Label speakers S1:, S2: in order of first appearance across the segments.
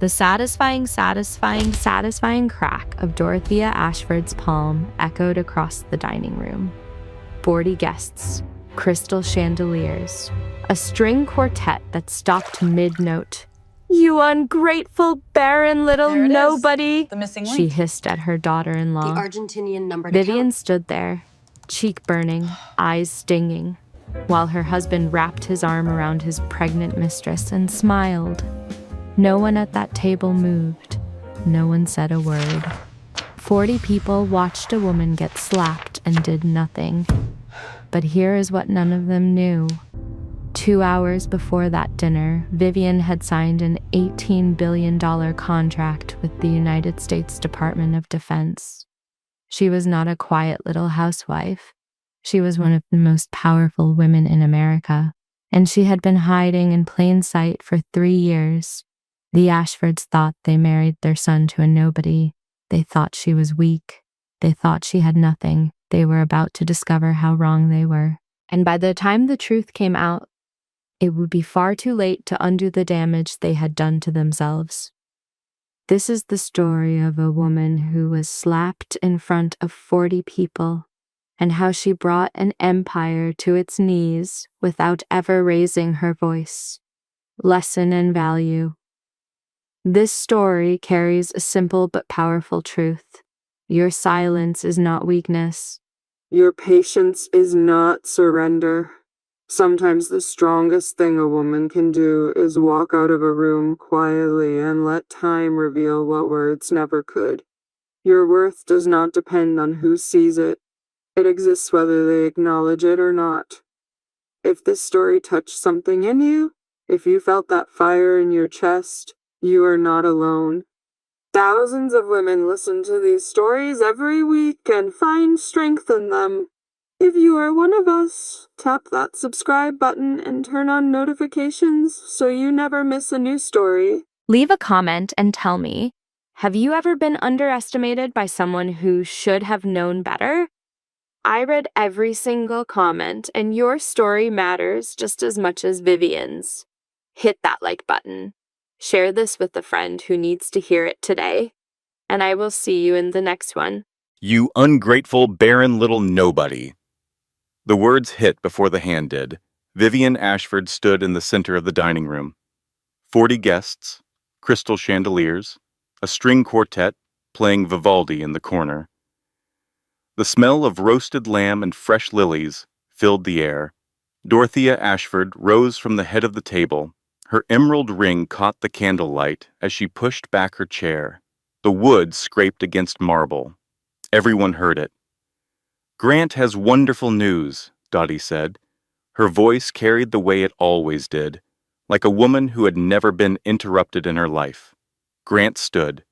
S1: The satisfying crack of Dorothea Ashford's palm echoed across the dining room. 40 guests, crystal chandeliers, a string quartet that stopped mid-note. "You ungrateful, barren little
S2: There it is.
S1: nobody,"
S2: The missing
S1: she
S2: link.
S1: hissed at her daughter-in-law.
S3: The Argentinian number to
S1: Vivian
S3: count.
S1: stood there, cheek burning, eyes stinging, while her husband wrapped his arm around his pregnant mistress and smiled. No one at that table moved. No one said a word. 40 people watched a woman get slapped and did nothing. But here is what none of them knew. 2 hours before that dinner, Vivian had signed an $18 billion contract with the United States Department of Defense. She was not a quiet little housewife. She was one of the most powerful women in America, and she had been hiding in plain sight for 3 years. The Ashfords thought they married their son to a nobody. They thought she was weak. They thought she had nothing. They were about to discover how wrong they were. And by the time the truth came out, it would be far too late to undo the damage they had done to themselves. This is the story of a woman who was slapped in front of 40 people, and how she brought an empire to its knees without ever raising her voice. Lesson and value. This story carries a simple but powerful truth. Your silence is not weakness.
S4: Your patience is not surrender. Sometimes the strongest thing a woman can do is walk out of a room quietly and let time reveal what words never could. Your worth does not depend on who sees it. It exists whether they acknowledge it or not. If this story touched something in you, if you felt that fire in your chest, you are not alone. Thousands of women listen to these stories every week and find strength in them. If you are one of us, tap that subscribe button and turn on notifications so you never miss a new story.
S1: Leave a comment and tell me, have you ever been underestimated by someone who should have known better? I read every single comment, and your story matters just as much as Vivian's. Hit that like button. Share this with a friend who needs to hear it today. And I will see you in the next one.
S5: You ungrateful, barren little nobody. The words hit before the hand did. Vivian Ashford stood in the center of the dining room. 40 guests, crystal chandeliers, a string quartet playing Vivaldi in the corner. The smell of roasted lamb and fresh lilies filled the air. Dorothea Ashford rose from the head of the table. Her emerald ring caught the candlelight as she pushed back her chair. The wood scraped against marble. Everyone heard it. "Grant has wonderful news," Dottie said. Her voice carried the way it always did, like a woman who had never been interrupted in her life. Grant stood.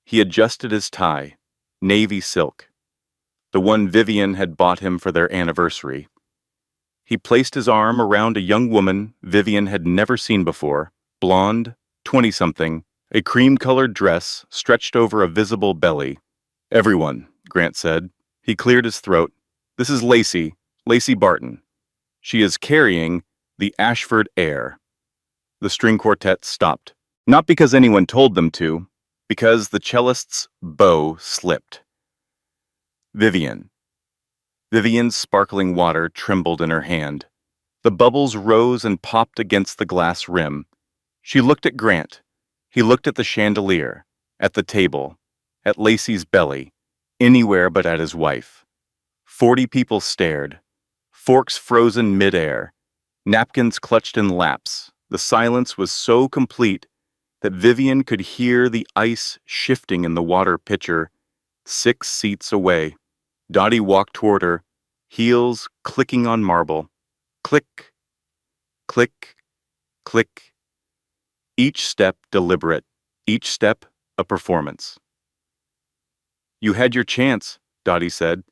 S5: He adjusted his tie, navy silk, the one Vivian had bought him for their anniversary. He placed his arm around a young woman Vivian had never seen before, blonde, 20-something, a cream-colored dress stretched over a visible belly. "Everyone," Grant said. He cleared his throat. "This is Lacey Barton. She is carrying the Ashford heir." The string quartet stopped. Not because anyone told them to, because the cellist's bow slipped. Vivian's sparkling water trembled in her hand. The bubbles rose and popped against the glass rim. She looked at Grant. He looked at the chandelier, at the table, at Lacey's belly, anywhere but at his wife. 40 people stared, forks frozen mid-air, napkins clutched in laps. The silence was so complete that Vivian could hear the ice shifting in the water pitcher 6 seats away. Dottie walked toward her, heels clicking on marble. Click, click, click. Each step deliberate, each step a performance. "You had your chance," Dottie said.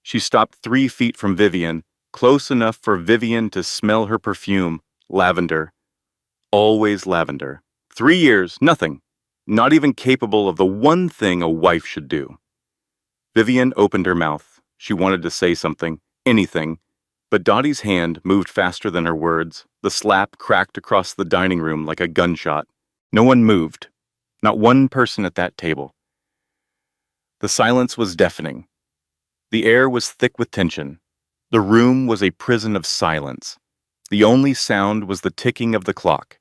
S5: She stopped 3 feet from Vivian, close enough for Vivian to smell her perfume, lavender. Always lavender. 3 years, nothing. Not even capable of the one thing a wife should do. Vivian opened her mouth. She wanted to say something, anything, but Dottie's hand moved faster than her words. The slap cracked across the dining room like a gunshot. No one moved. Not one person at that table. The silence was deafening. The air was thick with tension. The room was a prison of silence. The only sound was the ticking of the clock.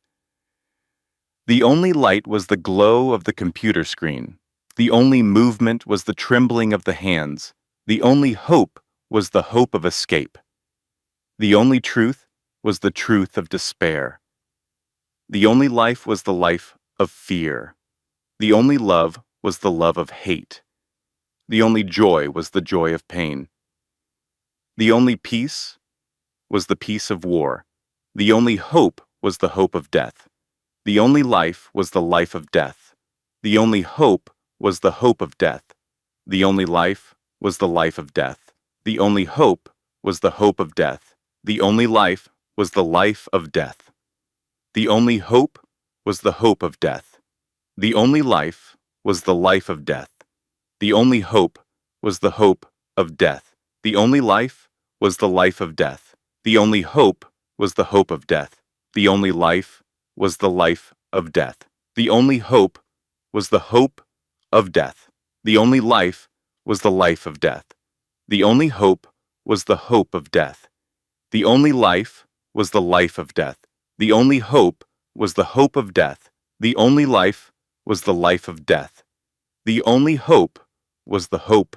S5: The only light was the glow of the computer screen. The only movement was the trembling of the hands. The only hope was the hope of escape. The only truth was the truth of despair. The only life was the life of fear. The only love was the love of hate. The only joy was the joy of pain. The only peace was the peace of war. The only hope was the hope of death. The only life was the life of death. The only hope was the hope of death. The only life was the life of death. The only hope was the hope of death. The only life was the life of death. The only hope was the hope of death. The only life was the life of death. The only hope was the hope of death. The only life was the life of death. The only hope was the hope of death. The only life was the life of death. The only hope was the hope of death. The only life was the life of death. The only hope was the hope of death. The only life was the life of death. The only hope was the hope of death. The only life was the life of death. The only hope was the hope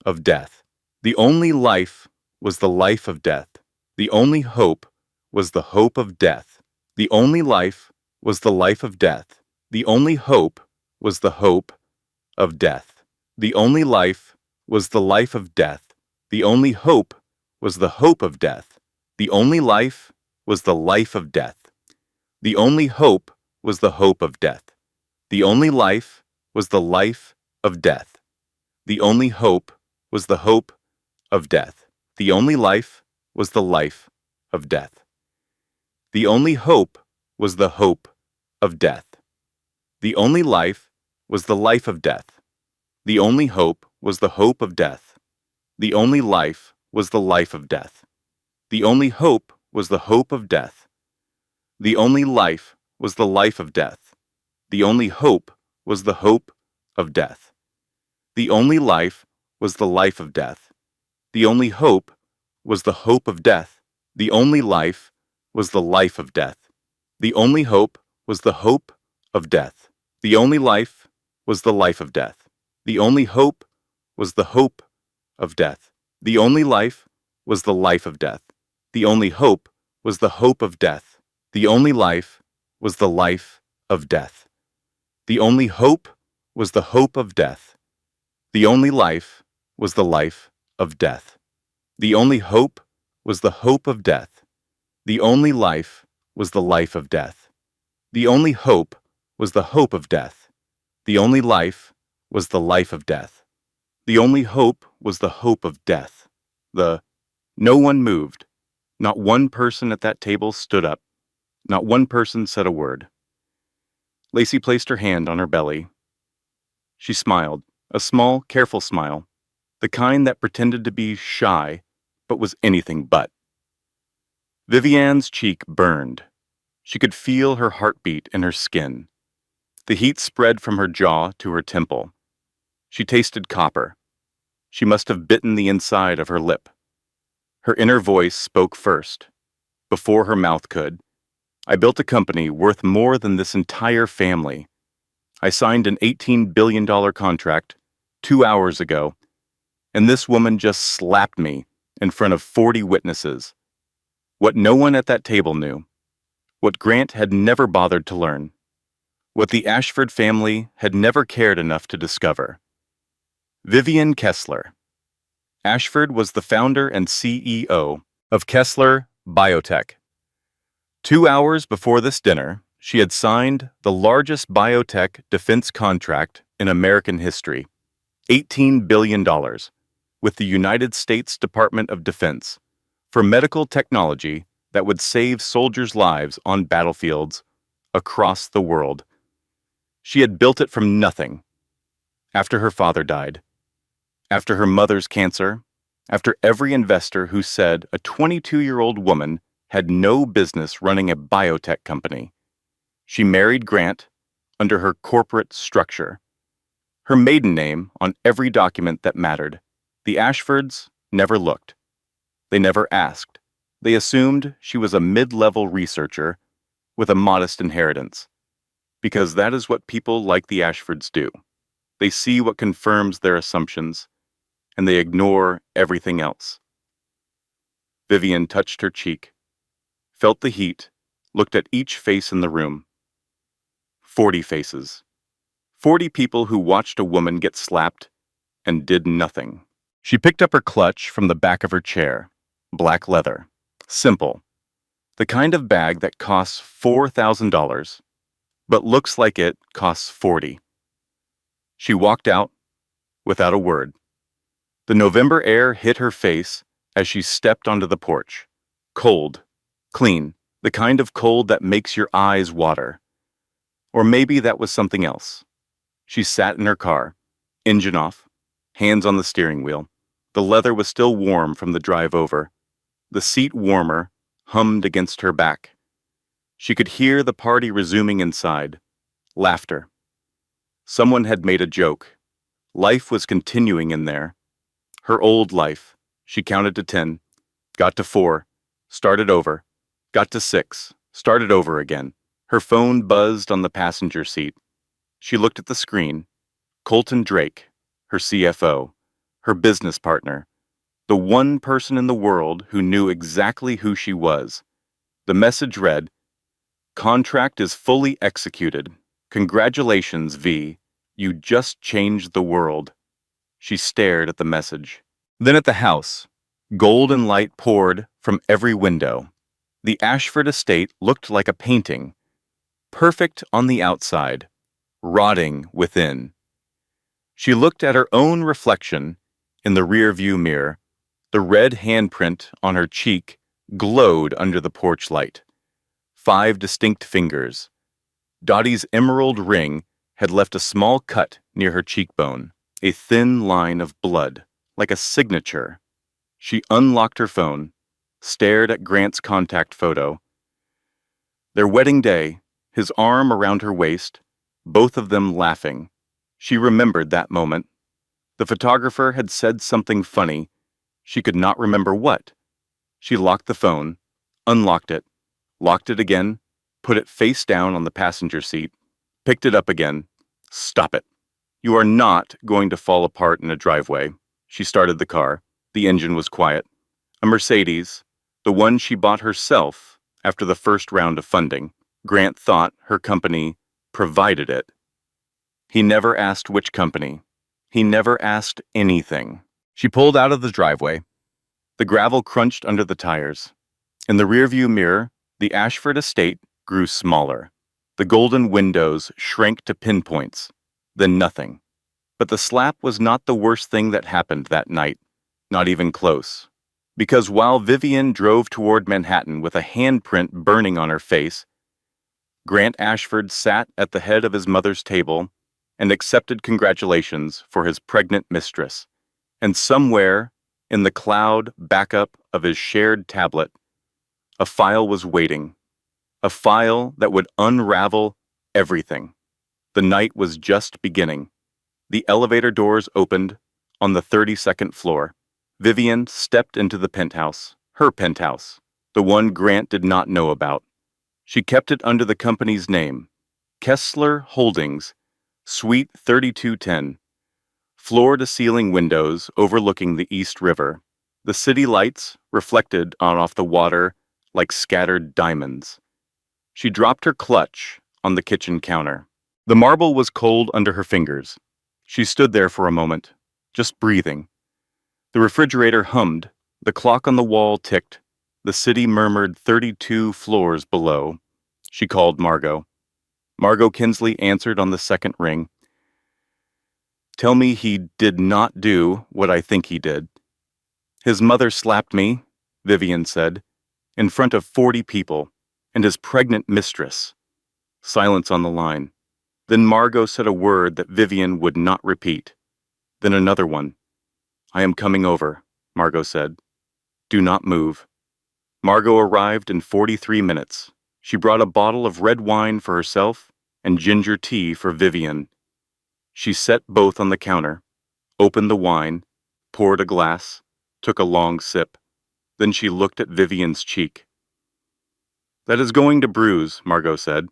S5: of death. The only life was the life of death. The only hope was the hope of death. The only life was the life of death. The only hope was the hope of death. The only life was the life of death. The only hope was the hope of death. The only life was the life of death. The only hope was the hope of death. The only life was the life of death. The only hope was the hope of death. The only life was the life of death. The only hope was the hope of death. The only life was the life of death. The only hope was the hope of death. The only life was the life of death. The only hope was the hope of death. The only life was the life of death. The only hope was the hope of death. The only life was the life of death. The only hope was the hope of death. The only life was the life of death. The only hope was the hope of death. The only life was the life of death. The only hope was the hope of death. The only life was the life of death. The only hope was the hope of death. The only life was the life of death. The only hope was the hope of death. The only life was the life of death. The only hope was the hope of death. The only life was the life of death. The only hope was the hope of death. The only life was the life of death. The only hope was the hope of death. No one moved. Not one person at that table stood up. Not one person said a word. Lacey placed her hand on her belly. She smiled, a small, careful smile, the kind that pretended to be shy, but was anything but. Vivian's cheek burned. She could feel her heartbeat in her skin. The heat spread from her jaw to her temple. She tasted copper. She must have bitten the inside of her lip. Her inner voice spoke first, before her mouth could. I built a company worth more than this entire family. I signed an $18 billion contract 2 hours ago, and this woman just slapped me in front of 40 witnesses. What no one at that table knew, what Grant had never bothered to learn, what the Ashford family had never cared enough to discover. Vivian Kessler. Ashford was the founder and CEO of Kessler Biotech. 2 hours before this dinner, she had signed the largest biotech defense contract in American history, $18 billion, with the United States Department of Defense, for medical technology that would save soldiers' lives on battlefields across the world. She had built it from nothing. After her father died, after her mother's cancer, after every investor who said a 22-year-old woman had no business running a biotech company, she married Grant, under her corporate structure. Her maiden name on every document that mattered. The Ashfords never looked. They never asked. They assumed she was a mid-level researcher with a modest inheritance. Because that is what people like the Ashfords do. They see what confirms their assumptions, and they ignore everything else. Vivian touched her cheek, felt the heat, looked at each face in the room. 40 faces. 40 people who watched a woman get slapped and did nothing. She picked up her clutch from the back of her chair. Black leather. Simple. The kind of bag that costs $4,000, but looks like it costs 40. She walked out without a word. The November air hit her face as she stepped onto the porch. Cold. Clean. The kind of cold that makes your eyes water. Or maybe that was something else. She sat in her car, engine off, hands on the steering wheel. The leather was still warm from the drive over. The seat warmer hummed against her back. She could hear the party resuming inside. Laughter. Someone had made a joke. Life was continuing in there. Her old life. She counted to 10, got to 4, started over, got to 6, started over again. Her phone buzzed on the passenger seat. She looked at the screen. Colton Drake, her CFO, her business partner, the one person in the world who knew exactly who she was. The message read, "Contract is fully executed. Congratulations, V. You just changed the world." She stared at the message. Then at the house. Golden light poured from every window. The Ashford estate looked like a painting. Perfect on the outside, rotting within. She looked at her own reflection in the rear-view mirror. The red handprint on her cheek glowed under the porch light. 5 distinct fingers. Dottie's emerald ring had left a small cut near her cheekbone, a thin line of blood, like a signature. She unlocked her phone, stared at Grant's contact photo. Their wedding day, his arm around her waist, both of them laughing. She remembered that moment. The photographer had said something funny. She could not remember what. She locked the phone, unlocked it, locked it again, put it face down on the passenger seat, picked it up again. Stop it. You are not going to fall apart in a driveway. She started the car. The engine was quiet. A Mercedes, the one she bought herself after the first round of funding. Grant thought her company provided it. He never asked which company. He never asked anything. She pulled out of the driveway. The gravel crunched under the tires. In the rearview mirror, the Ashford estate grew smaller. The golden windows shrank to pinpoints, then nothing. But the slap was not the worst thing that happened that night, not even close. Because while Vivian drove toward Manhattan with a handprint burning on her face, Grant Ashford sat at the head of his mother's table and accepted congratulations for his pregnant mistress. And somewhere in the cloud backup of his shared tablet, a file was waiting. A file that would unravel everything. The night was just beginning. The elevator doors opened on the 32nd floor. Vivian stepped into the penthouse, her penthouse, the one Grant did not know about. She kept it under the company's name, Kessler Holdings, Suite 3210. Floor-to-ceiling windows overlooking the East River. The city lights reflected on off the water like scattered diamonds. She dropped her clutch on the kitchen counter. The marble was cold under her fingers. She stood there for a moment, just breathing. The refrigerator hummed. The clock on the wall ticked. The city murmured 32 floors below. She called Margot. Margot Kinsley answered on the second ring. "Tell me he did not do what I think he did." "His mother slapped me," Vivian said, "in front of 40 people, and his pregnant mistress." Silence on the line. Then Margot said a word that Vivian would not repeat. Then another one. "I am coming over," Margot said. "Do not move." Margot arrived in 43 minutes. She brought a bottle of red wine for herself and ginger tea for Vivian. She set both on the counter, opened the wine, poured a glass, took a long sip. Then she looked at Vivian's cheek. "That is going to bruise," Margot said.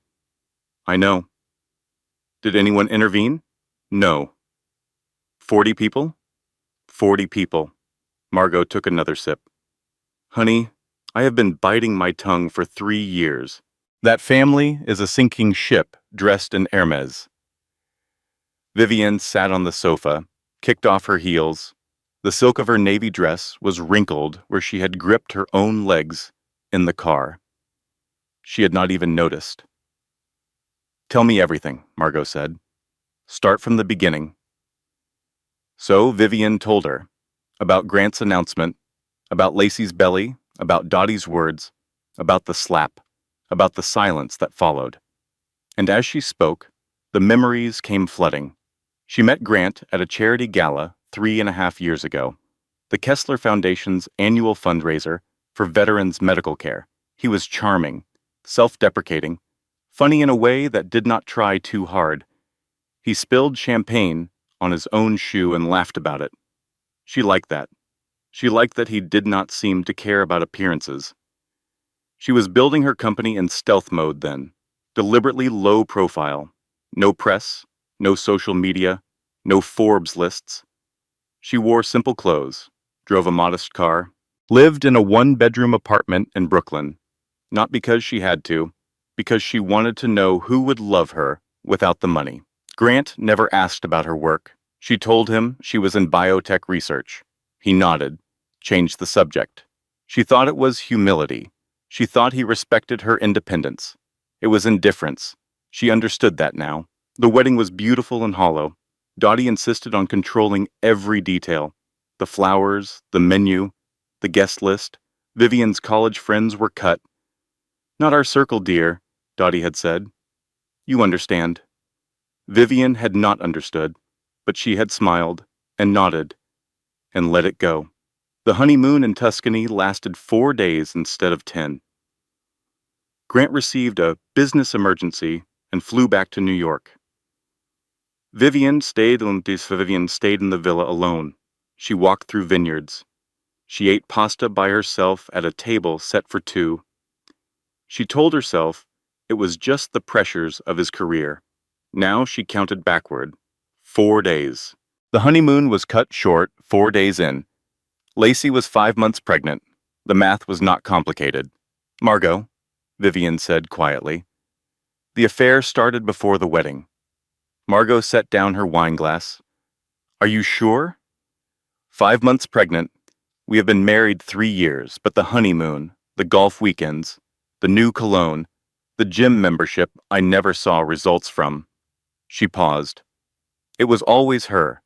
S5: "I know." "Did anyone intervene?" "No." 40 people? 40 people. Margot took another sip. "Honey, I have been biting my tongue for 3 years. That family is a sinking ship dressed in Hermes." Vivian sat on the sofa, kicked off her heels. The silk of her navy dress was wrinkled where she had gripped her own legs in the car. She had not even noticed. "Tell me everything," Margot said. "Start from the beginning." So Vivian told her about Grant's announcement, about Lacey's belly, about Dottie's words, about the slap, about the silence that followed. And as she spoke, the memories came flooding. She met Grant at a charity gala 3.5 years ago, the Kessler Foundation's annual fundraiser for veterans' medical care. He was charming, self-deprecating, funny in a way that did not try too hard. He spilled champagne on his own shoe and laughed about it. She liked that. She liked that he did not seem to care about appearances. She was building her company in stealth mode then, deliberately low profile. No press, no social media, no Forbes lists. She wore simple clothes, drove a modest car, lived in a one-bedroom apartment in Brooklyn, not because she had to, because she wanted to know who would love her without the money. Grant never asked about her work. She told him she was in biotech research. He nodded, changed the subject. She thought it was humility. She thought he respected her independence. It was indifference. She understood that now. The wedding was beautiful and hollow. Dottie insisted on controlling every detail. The flowers, the menu, the guest list. Vivian's college friends were cut. "Not our circle, dear," Dottie had said. "You understand." Vivian had not understood, but she had smiled and nodded and let it go. The honeymoon in Tuscany lasted 4 days instead of 10. Grant received a business emergency and flew back to New York. Vivian stayed in the villa alone. She walked through vineyards. She ate pasta by herself at a table set for 2. She told herself it was just the pressures of his career. Now she counted backward. 4 days. The honeymoon was cut short 4 days in. Lacey was 5 months pregnant. The math was not complicated. "Margot," Vivian said quietly. The affair started before the wedding. Margot set down her wine glass. "Are you sure?" 5 months pregnant. We have been married 3 years, but the honeymoon, the golf weekends, the new cologne, the gym membership I never saw results from." She paused. It was always her.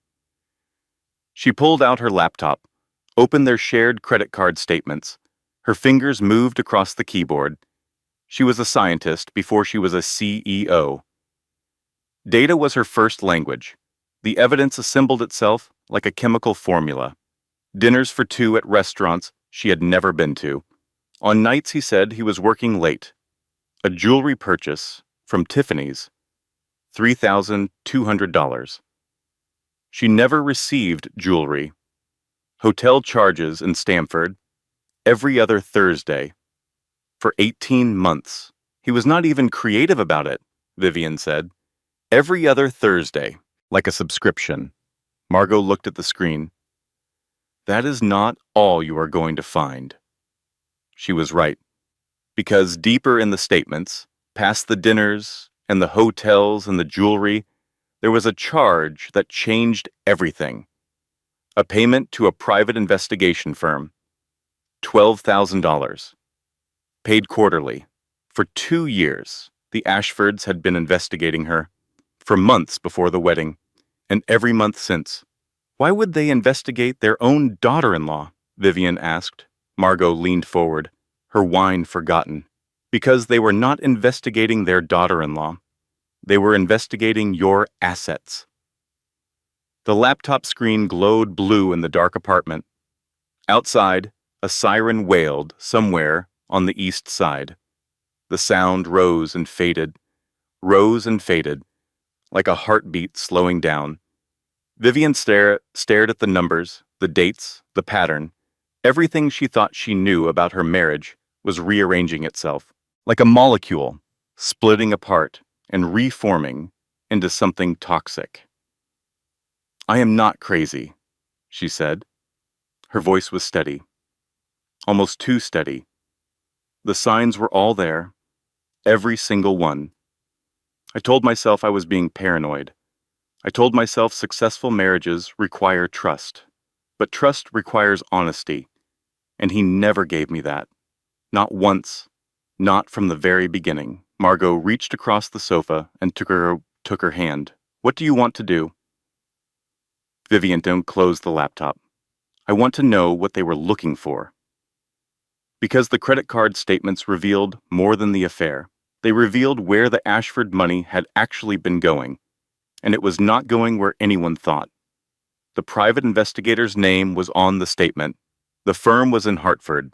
S5: She pulled out her laptop, opened their shared credit card statements. Her fingers moved across the keyboard. She was a scientist before she was a CEO. Data was her first language. The evidence assembled itself like a chemical formula. Dinners for 2 at restaurants she had never been to. On nights he said he was working late. A jewelry purchase from Tiffany's, $3,200. She never received jewelry. Hotel charges in Stamford, every other Thursday. For 18 months. He was not even creative about it, Vivian said. Every other Thursday, like a subscription. Margot looked at the screen. That is not all you are going to find. She was right. Because deeper in the statements, past the dinners and the hotels and the jewelry, there was a charge that changed everything. A payment to a private investigation firm. $12,000. Paid quarterly. For 2 years, the Ashfords had been investigating her. For months before the wedding, and every month since. Why would they investigate their own daughter-in-law? Vivian asked. Margot leaned forward, her wine forgotten. Because they were not investigating their daughter-in-law. They were investigating your assets. The laptop screen glowed blue in the dark apartment. Outside, a siren wailed somewhere on the east side. The sound rose and faded. rose and faded, like a heartbeat slowing down. Vivian stared at the numbers, the dates, the pattern. Everything she thought she knew about her marriage was rearranging itself, like a molecule, splitting apart and reforming into something toxic. "I am not crazy," she said. Her voice was steady, almost too steady. The signs were all there, every single one. I told myself I was being paranoid. I told myself successful marriages require trust, but trust requires honesty, and he never gave me that. Not once, not from the very beginning. Margot reached across the sofa and took her hand. "What do you want to do?" Vivian, don't close the laptop. "I want to know what they were looking for." Because the credit card statements revealed more than the affair. They revealed where the Ashford money had actually been going, and it was not going where anyone thought. The private investigator's name was on the statement. The firm was in Hartford.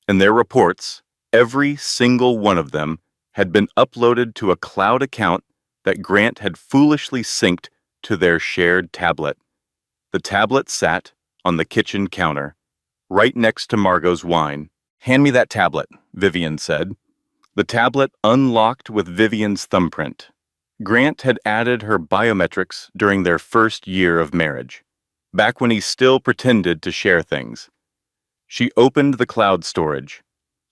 S5: And their reports, every single one of them, had been uploaded to a cloud account that Grant had foolishly synced to their shared tablet. The tablet sat on the kitchen counter, right next to Margot's wine. "Hand me that tablet," Vivian said. The tablet unlocked with Vivian's thumbprint. Grant had added her biometrics during their first year of marriage, back when he still pretended to share things. She opened the cloud storage.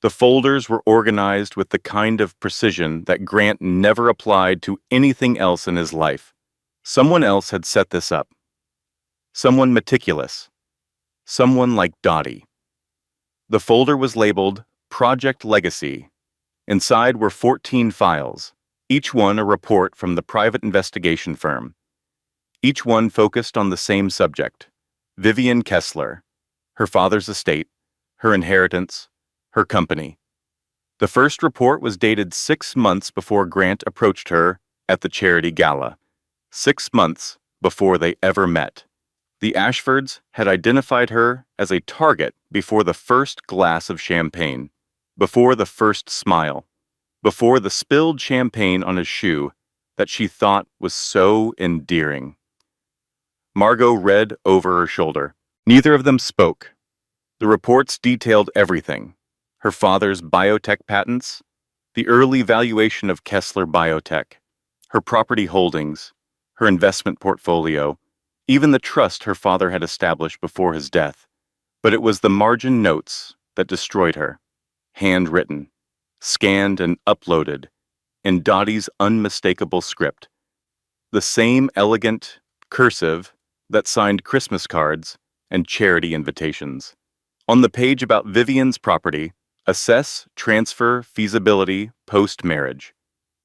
S5: The folders were organized with the kind of precision that Grant never applied to anything else in his life. Someone else had set this up. Someone meticulous. Someone like Dottie. The folder was labeled Project Legacy. Inside were 14 files, each one a report from the private investigation firm. Each one focused on the same subject: Vivian Kessler, her father's estate, her inheritance, her company. The first report was dated 6 months before Grant approached her at the charity gala. 6 months before they ever met. The Ashfords had identified her as a target before the first glass of champagne, before the first smile, before the spilled champagne on his shoe that she thought was so endearing. Margot read over her shoulder. Neither of them spoke. The reports detailed everything: her father's biotech patents, the early valuation of Kessler Biotech, her property holdings, her investment portfolio, even the trust her father had established before his death. But it was the margin notes that destroyed her. Handwritten, scanned and uploaded in Dottie's unmistakable script. The same elegant cursive that signed Christmas cards and charity invitations. On the page about Vivian's property, assess, transfer, feasibility, post-marriage.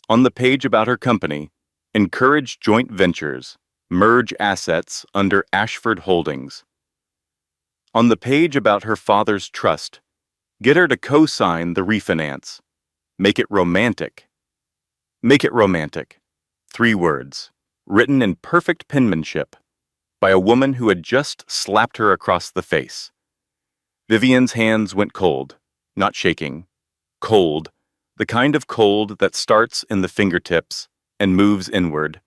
S5: On the page about her company, encourage joint ventures, merge assets under Ashford Holdings. On the page about her father's trust, get her to co-sign the refinance. Make it romantic. Make it romantic. 3 words, written in perfect penmanship, by a woman who had just slapped her across the face. Vivian's hands went cold, not shaking. Cold, the kind of cold that starts in the fingertips and moves inward,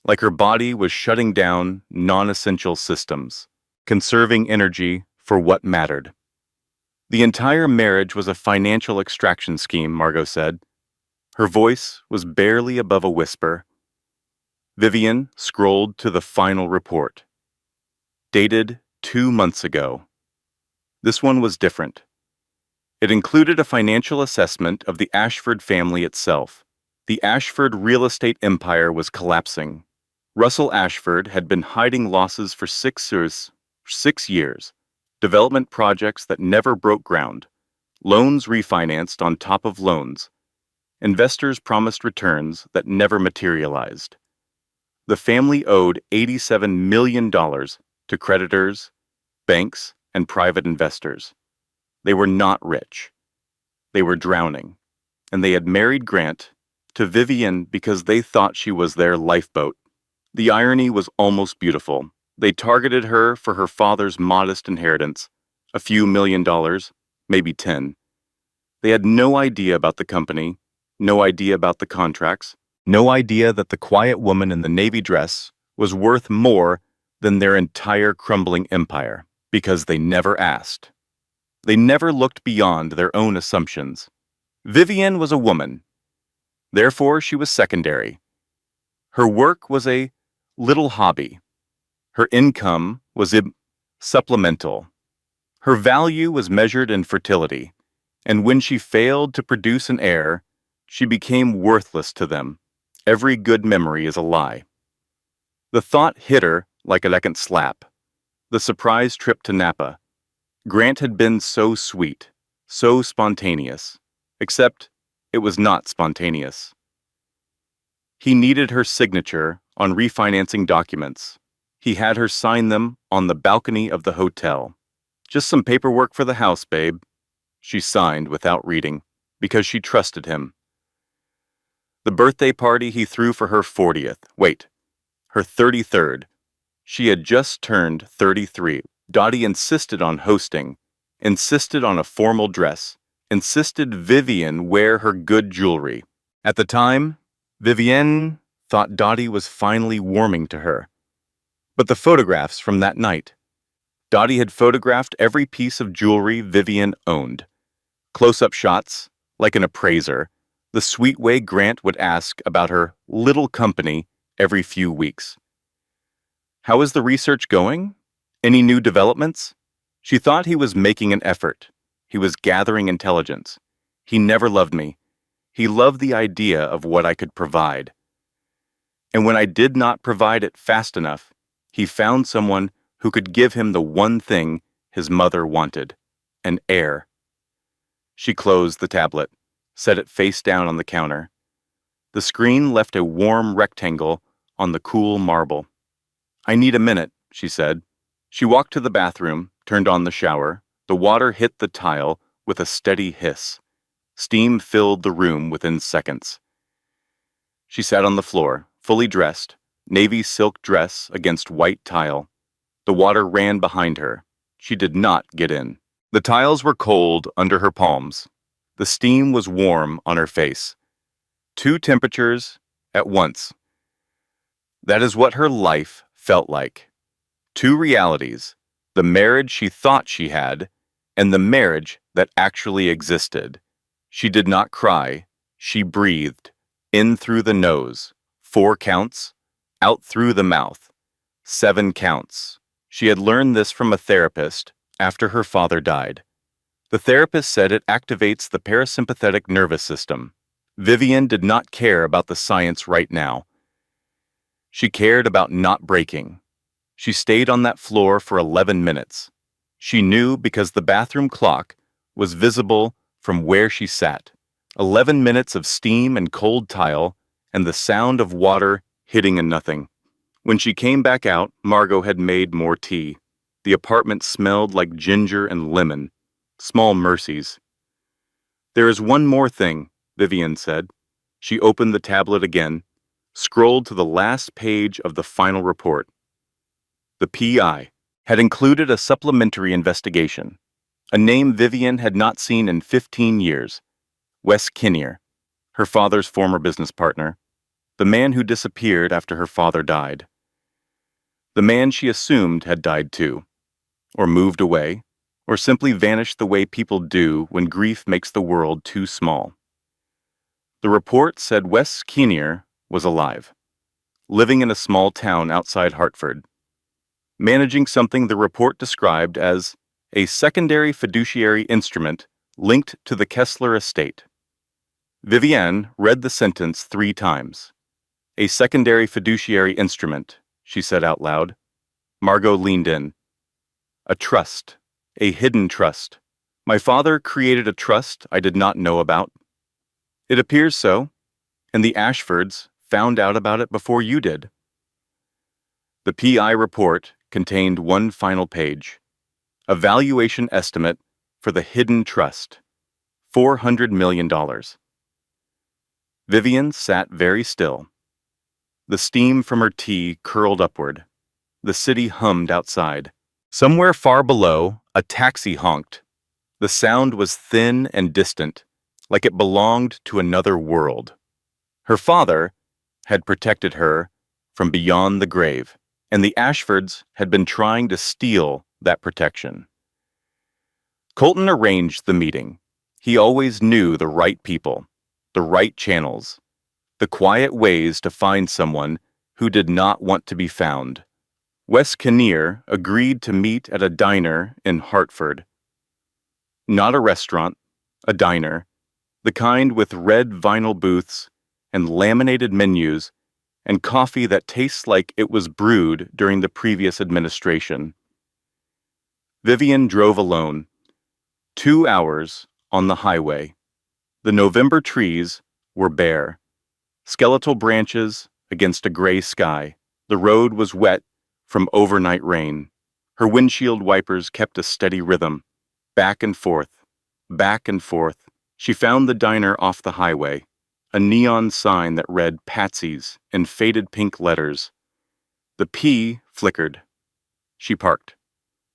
S5: like her body was shutting down non-essential systems, conserving energy for what mattered. The entire marriage was a financial extraction scheme, Margot said. Her voice was barely above a whisper. Vivian scrolled to the final report. Dated 2 months ago. This one was different. It included a financial assessment of the Ashford family itself. The Ashford real estate empire was collapsing. Russell Ashford had been hiding losses for 6 years. Development projects that never broke ground. Loans refinanced on top of loans. Investors promised returns that never materialized. The family owed $87 million to creditors, banks, and private investors. They were not rich. They were drowning. And they had married Grant to Vivian because they thought she was their lifeboat. The irony was almost beautiful. They targeted her for her father's modest inheritance, a few $1 million, maybe 10. They had no idea about the company, no idea about the contracts, No idea that the quiet woman in the navy dress was worth more than their entire crumbling empire, because they never asked. They never looked beyond their own assumptions. Vivienne was a woman. Therefore, she was secondary. Her work was a little hobby. Her income was supplemental. Her value was measured in fertility, and when she failed to produce an heir, she became worthless to them. Every good memory is a lie. The thought hit her like a second slap. The surprise trip to Napa. Grant had been so sweet, so spontaneous, except it was not spontaneous. He needed her signature on refinancing documents. He had her sign them on the balcony of the hotel. Just some paperwork for the house, babe. She signed without reading, because she trusted him. The birthday party he threw for her 40th. Wait, her 33rd. She had just turned 33. Dottie insisted on hosting, insisted on a formal dress, insisted Vivienne wear her good jewelry. At the time, Vivienne thought Dottie was finally warming to her. But the photographs from that night. Dottie had photographed every piece of jewelry Vivienne owned. Close-up shots, like an appraiser, the sweet way Grant would ask about her little company every few weeks. How is the research going? Any new developments? She thought he was making an effort. He was gathering intelligence. He never loved me. He loved the idea of what I could provide. And when I did not provide it fast enough, he found someone who could give him the one thing his mother wanted, an heir. She closed the tablet, set it face down on the counter. The screen left a warm rectangle on the cool marble. I need a minute, she said. She walked to the bathroom, turned on the shower. The water hit the tile with a steady hiss. Steam filled the room within seconds. She sat on the floor, fully dressed, navy silk dress against white tile. The water ran behind her. She did not get in. The tiles were cold under her palms. The steam was warm on her face. Two temperatures at once. That is what her life felt like. Two realities, the marriage she thought she had, and the marriage that actually existed. She did not cry. She breathed, in through the nose, 4 counts, out through the mouth, 7 counts. She had learned this from a therapist after her father died. The therapist said it activates the parasympathetic nervous system. Vivienne did not care about the science right now. She cared about not breaking. She stayed on that floor for 11 minutes. She knew because the bathroom clock was visible from where she sat. 11 minutes of steam and cold tile, and the sound of water hitting a nothing. When she came back out, Margot had made more tea. The apartment smelled like ginger and lemon. Small mercies. There is one more thing, Vivienne said. She opened the tablet again, scrolled to the last page of the final report. The PI had included a supplementary investigation, a name Vivienne had not seen in 15 years, Wes Kinnear, her father's former business partner, the man who disappeared after her father died. The man she assumed had died too, or moved away, or simply vanished the way people do when grief makes the world too small. The report said Wes Kinnear was alive, living in a small town outside Hartford, managing something the report described as a secondary fiduciary instrument linked to the Kessler estate. Vivienne read the sentence 3 times. A secondary fiduciary instrument, she said out loud. Margot leaned in. A trust, a hidden trust. My father created a trust I did not know about. It appears so, and the Ashfords found out about it before you did. The PI report contained one final page, a valuation estimate for the hidden trust, $400 million. Vivienne sat very still. The steam from her tea curled upward. The city hummed outside. Somewhere far below, a taxi honked. The sound was thin and distant, like it belonged to another world. Her father had protected her from beyond the grave, and the Ashfords had been trying to steal that protection. Colton arranged the meeting. He always knew the right people, the right channels, the quiet ways to find someone who did not want to be found. Wes Kinnear agreed to meet at a diner in Hartford. Not a restaurant, a diner, the kind with red vinyl booths and laminated menus and coffee that tastes like it was brewed during the previous administration. Vivian drove alone. 2 hours on the highway. The November trees were bare. Skeletal branches against a gray sky. The road was wet from overnight rain. Her windshield wipers kept a steady rhythm. Back and forth, back and forth. She found the diner off the highway, a neon sign that read Patsy's in faded pink letters. The P flickered. She parked,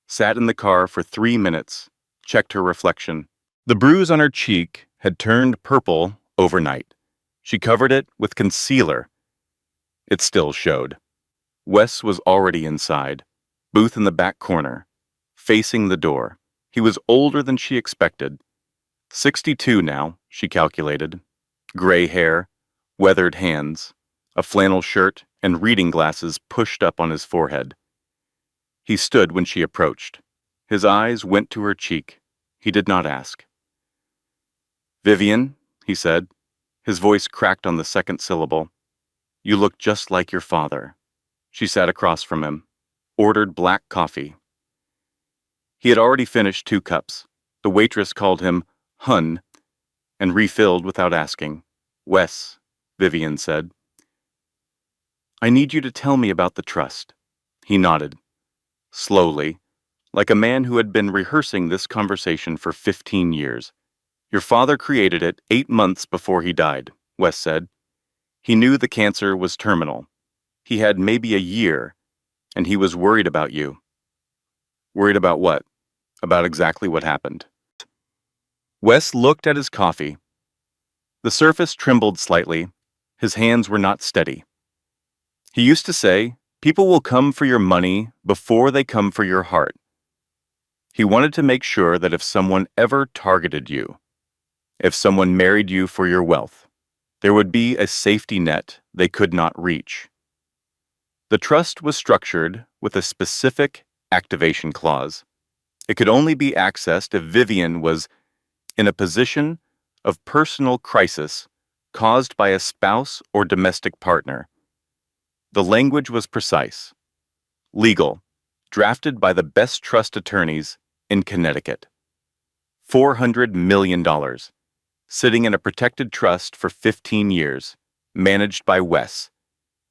S5: sat in the car for 3 minutes, checked her reflection. The bruise on her cheek had turned purple overnight. She covered it with concealer. It still showed. Wes was already inside, booth in the back corner, facing the door. He was older than she expected. 62 now, she calculated. Gray hair, weathered hands, a flannel shirt, and reading glasses pushed up on his forehead. He stood when she approached. His eyes went to her cheek. He did not ask. "Vivian," he said. His voice cracked on the second syllable. "You look just like your father." She sat across from him, ordered black coffee. He had already finished 2 cups. The waitress called him Hun and refilled without asking. "Wes," Vivian said. "I need you to tell me about the trust." He nodded, slowly, like a man who had been rehearsing this conversation for 15 years. "Your father created it 8 months before he died," Wes said. "He knew the cancer was terminal. He had maybe a year, and he was worried about you." "Worried about what?" "About exactly what happened." Wes looked at his coffee. The surface trembled slightly. His hands were not steady. He used to say, "People will come for your money before they come for your heart." He wanted to make sure that if someone ever targeted you, if someone married you for your wealth, there would be a safety net they could not reach. The trust was structured with a specific activation clause. It could only be accessed if Vivian was in a position of personal crisis caused by a spouse or domestic partner. The language was precise, legal, drafted by the best trust attorneys in Connecticut. $400 million, sitting in a protected trust for 15 years, managed by Wes,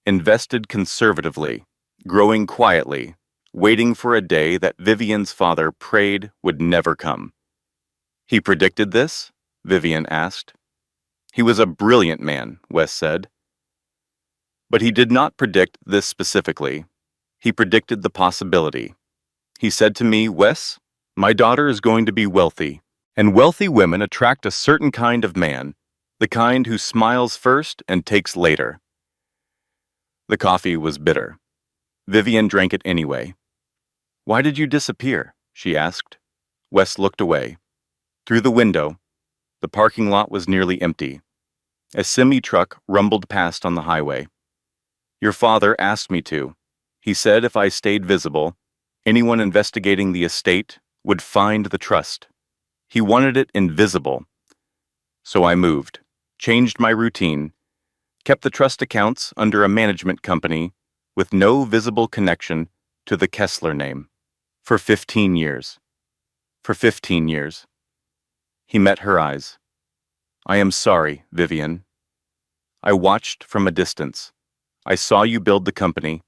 S5: invested conservatively, growing quietly, waiting for a day that Vivian's father prayed would never come. "He predicted this?" Vivian asked. "He was a brilliant man," Wes said. "But he did not predict this specifically. He predicted the possibility. He said to me, 'Wes, my daughter is going to be wealthy, and wealthy women attract a certain kind of man, the kind who smiles first and takes later.'" The coffee was bitter. Vivian drank it anyway. "Why did you disappear?" she asked. Wes looked away. Through the window, the parking lot was nearly empty. A semi-truck rumbled past on the highway. "Your father asked me to. He said if I stayed visible, anyone investigating the estate would find the trust. He wanted it invisible. So I moved, changed my routine, kept the trust accounts under a management company with no visible connection to the Kessler name. For 15 years. For 15 years. He met her eyes. "I am sorry, Vivian. I watched from a distance. I saw you build the company.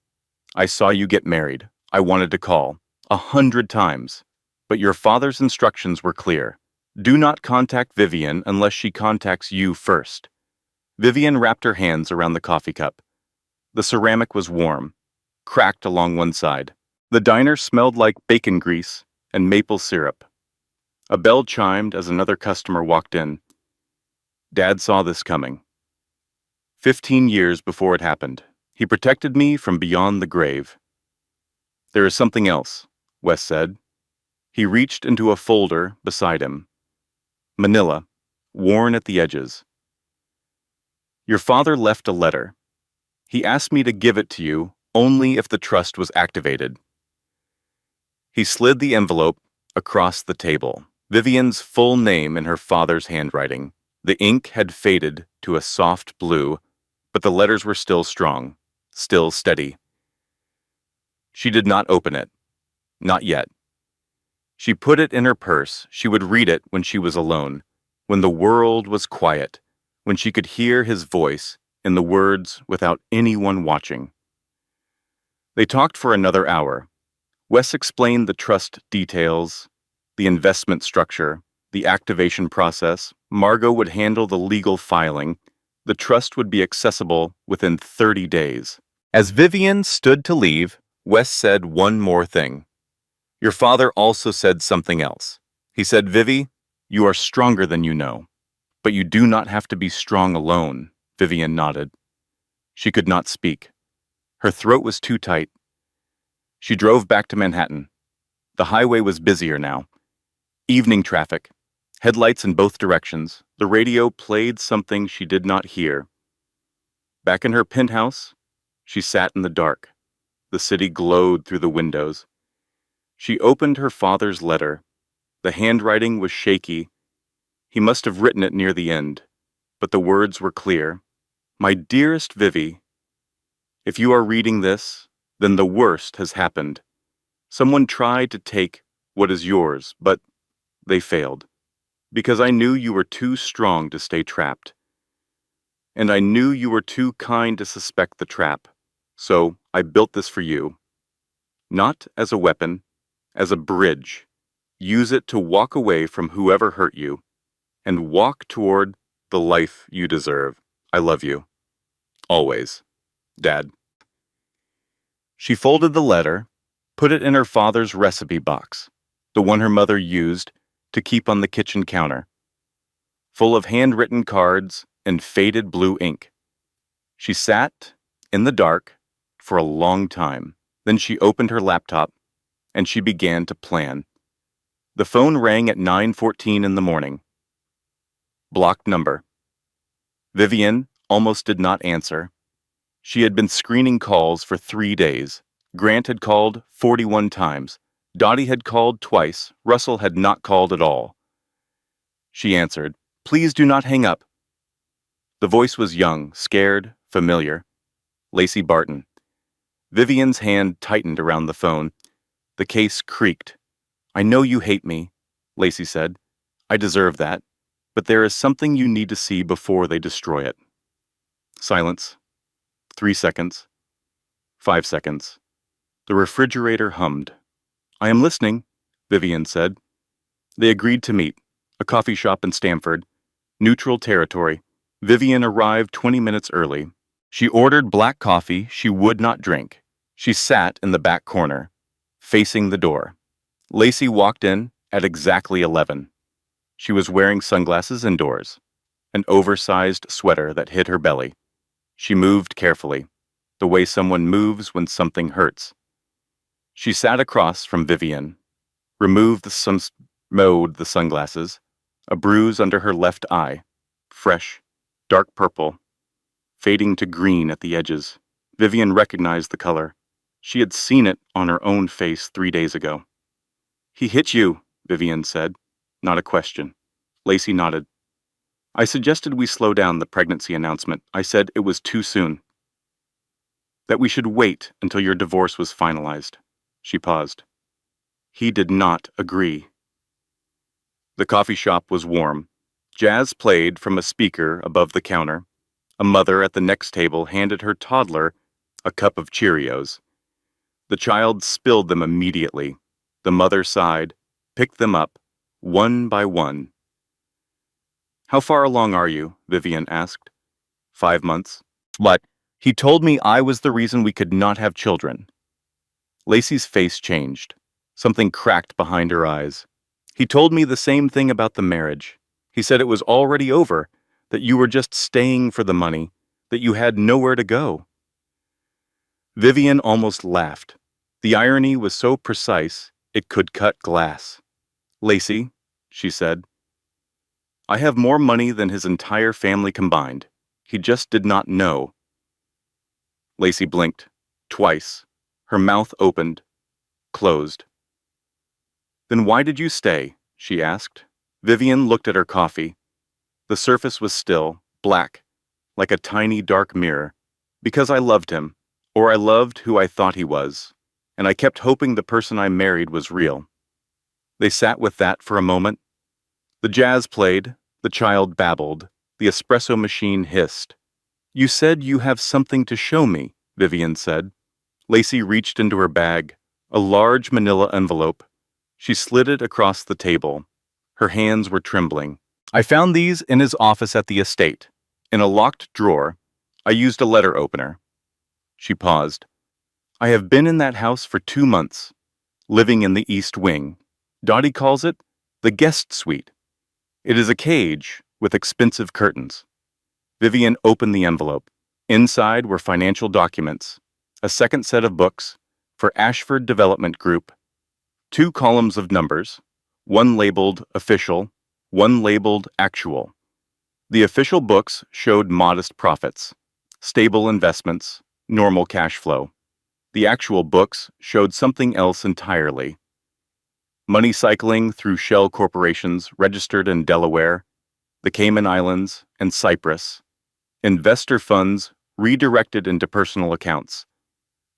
S5: I saw you get married. I wanted to call 100 times. But your father's instructions were clear. Do not contact Vivian unless she contacts you first." Vivian wrapped her hands around the coffee cup. The ceramic was warm, cracked along one side. The diner smelled like bacon grease and maple syrup. A bell chimed as another customer walked in. Dad saw this coming. 15 years before it happened. He protected me from beyond the grave. There is something else, Wes said. He reached into a folder beside him. Manila, worn at the edges. Your father left a letter. He asked me to give it to you only if the trust was activated. He slid the envelope across the table. Vivian's full name in her father's handwriting. The ink had faded to a soft blue, but the letters were still strong, still steady. She did not open it. Not yet. She put it in her purse. She would read it when she was alone, when the world was quiet, when she could hear his voice in the words without anyone watching. They talked for another hour. Wes explained the trust details, the investment structure, the activation process. Margot would handle the legal filing. The trust would be accessible within 30 days. As Vivian stood to leave, Wes said one more thing. Your father also said something else. He said, Vivi, you are stronger than you know. But you do not have to be strong alone. Vivian nodded. She could not speak. Her throat was too tight. She drove back to Manhattan. The highway was busier now. Evening traffic. Headlights in both directions. The radio played something she did not hear. Back in her penthouse, she sat in the dark. The city glowed through the windows. She opened her father's letter. The handwriting was shaky. He must have written it near the end, but the words were clear. My dearest Vivi, if you are reading this, then the worst has happened. Someone tried to take what is yours, but they failed. Because I knew you were too strong to stay trapped. And I knew you were too kind to suspect the trap. So I built this for you. Not as a weapon, as a bridge. Use it to walk away from whoever hurt you, and walk toward the life you deserve. I love you. Always. Dad. She folded the letter, put it in her father's recipe box, the one her mother used to keep on the kitchen counter, full of handwritten cards and faded blue ink. She sat in the dark for a long time. Then she opened her laptop and she began to plan. The phone rang at 9:14 in the morning. Blocked number. Vivian almost did not answer. She had been screening calls for 3 days. Grant had called 41 times. Dottie had called twice. Russell had not called at all. She answered, Please do not hang up. The voice was young, scared, familiar. Lacey Barton. Vivian's hand tightened around the phone. The case creaked. I know you hate me, Lacey said. I deserve that. But there is something you need to see before they destroy it. Silence. 3 seconds. 5 seconds. The refrigerator hummed. I am listening, Vivian said. They agreed to meet. A coffee shop in Stamford. Neutral territory. Vivian arrived 20 minutes early. She ordered black coffee she would not drink. She sat in the back corner, facing the door. Lacey walked in at exactly 11. She was wearing sunglasses indoors, an oversized sweater that hid her belly. She moved carefully, the way someone moves when something hurts. She sat across from Vivian, mowed the sunglasses, a bruise under her left eye, fresh, dark purple, fading to green at the edges. Vivian recognized the color. She had seen it on her own face 3 days ago. He hit you, Vivian said, not a question. Lacey nodded. I suggested we slow down the pregnancy announcement. I said it was too soon. That we should wait until your divorce was finalized. She paused. He did not agree. The coffee shop was warm. Jazz played from a speaker above the counter. A mother at the next table handed her toddler a cup of Cheerios. The child spilled them immediately. The mother sighed, picked them up, one by one. How far along are you? Vivian asked. 5 months. What? He told me I was the reason we could not have children. Lacey's face changed. Something cracked behind her eyes. He told me the same thing about the marriage. He said it was already over, that you were just staying for the money, that you had nowhere to go. Vivian almost laughed. The irony was so precise, it could cut glass. Lacey, she said, I have more money than his entire family combined. He just did not know. Lacey blinked, twice. Her mouth opened, closed. Then why did you stay? She asked. Vivian looked at her coffee. The surface was still, black, like a tiny dark mirror. Because I loved him, or I loved who I thought he was, and I kept hoping the person I married was real. They sat with that for a moment. The jazz played, the child babbled, the espresso machine hissed. You said you have something to show me, Vivian said. Lacey reached into her bag, a large manila envelope. She slid it across the table. Her hands were trembling. I found these in his office at the estate. In a locked drawer, I used a letter opener. She paused. I have been in that house for 2 months, living in the East Wing. Dottie calls it the guest suite. It is a cage with expensive curtains. Vivian opened the envelope. Inside were financial documents, a second set of books for Ashford Development Group, 2 columns of numbers, one labeled official, one labeled actual. The official books showed modest profits, stable investments, normal cash flow. The actual books showed something else entirely. Money cycling through shell corporations registered in Delaware, the Cayman Islands, and Cyprus. Investor funds redirected into personal accounts.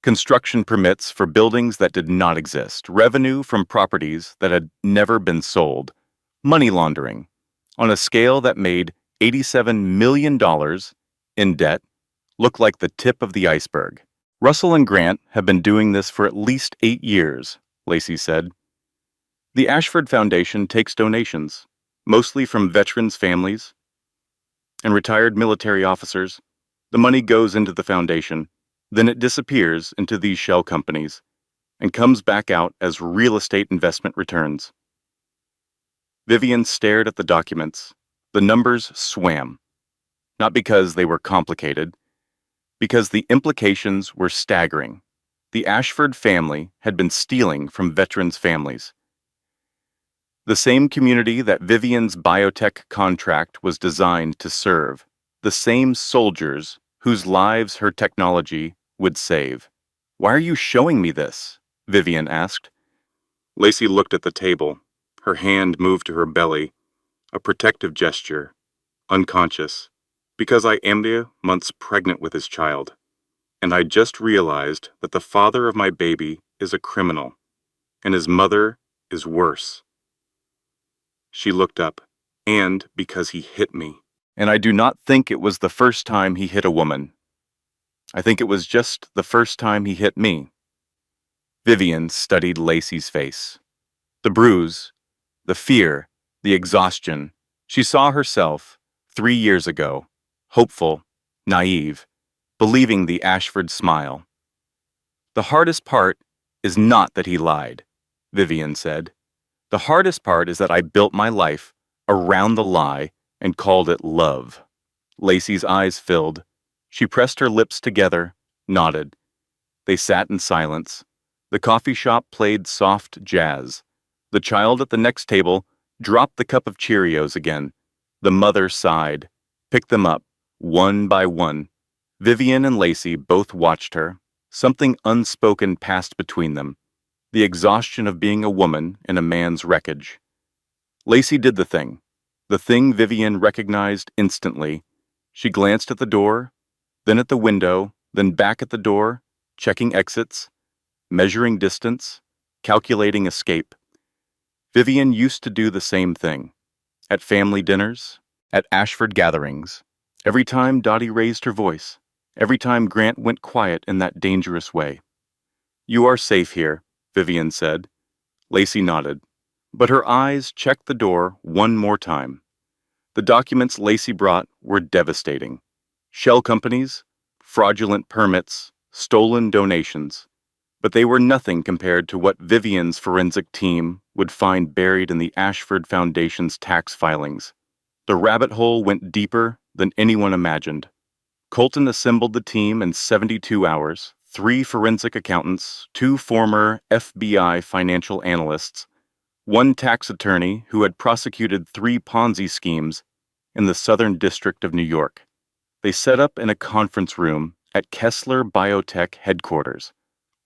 S5: Construction permits for buildings that did not exist. Revenue from properties that had never been sold. Money laundering on a scale that made $87 million in debt look like the tip of the iceberg. Russell and Grant have been doing this for at least 8 years, Lacey said. The Ashford Foundation takes donations, mostly from veterans' families and retired military officers. The money goes into the foundation, then it disappears into these shell companies and comes back out as real estate investment returns. Vivian stared at the documents. The numbers swam, not because they were complicated, because the implications were staggering. The Ashford family had been stealing from veterans' families. The same community that Vivian's biotech contract was designed to serve, the same soldiers whose lives her technology would save. Why are you showing me this? Vivian asked. Lacey looked at the table. Her hand moved to her belly, a protective gesture, unconscious. Because I am 2 months pregnant with his child, and I just realized that the father of my baby is a criminal, and his mother is worse. She looked up, and because he hit me. And I do not think it was the first time he hit a woman. I think it was just the first time he hit me. Vivian studied Lacey's face. The bruise, the fear, the exhaustion. She saw herself 3 years ago, hopeful, naive, believing the Ashford smile. The hardest part is not that he lied, Vivian said. The hardest part is that I built my life around the lie and called it love. Lacey's eyes filled. She pressed her lips together, nodded. They sat in silence. The coffee shop played soft jazz. The child at the next table dropped the cup of Cheerios again. The mother sighed, picked them up, one by one. Vivian and Lacey both watched her. Something unspoken passed between them. The exhaustion of being a woman in a man's wreckage. Lacey did the thing Vivian recognized instantly. She glanced at the door, then at the window, then back at the door, checking exits, measuring distance, calculating escape. Vivian used to do the same thing. At family dinners, at Ashford gatherings. Every time Dottie raised her voice, every time Grant went quiet in that dangerous way. You are safe here, Vivian said. Lacey nodded, but her eyes checked the door one more time. The documents Lacey brought were devastating. Shell companies, fraudulent permits, stolen donations. But they were nothing compared to what Vivian's forensic team would find buried in the Ashford Foundation's tax filings. The rabbit hole went deeper than anyone imagined. Colton assembled the team in 72 hours, 3 forensic accountants, 2 former FBI financial analysts, 1 tax attorney who had prosecuted 3 Ponzi schemes in the Southern District of New York. They set up in a conference room at Kessler Biotech headquarters.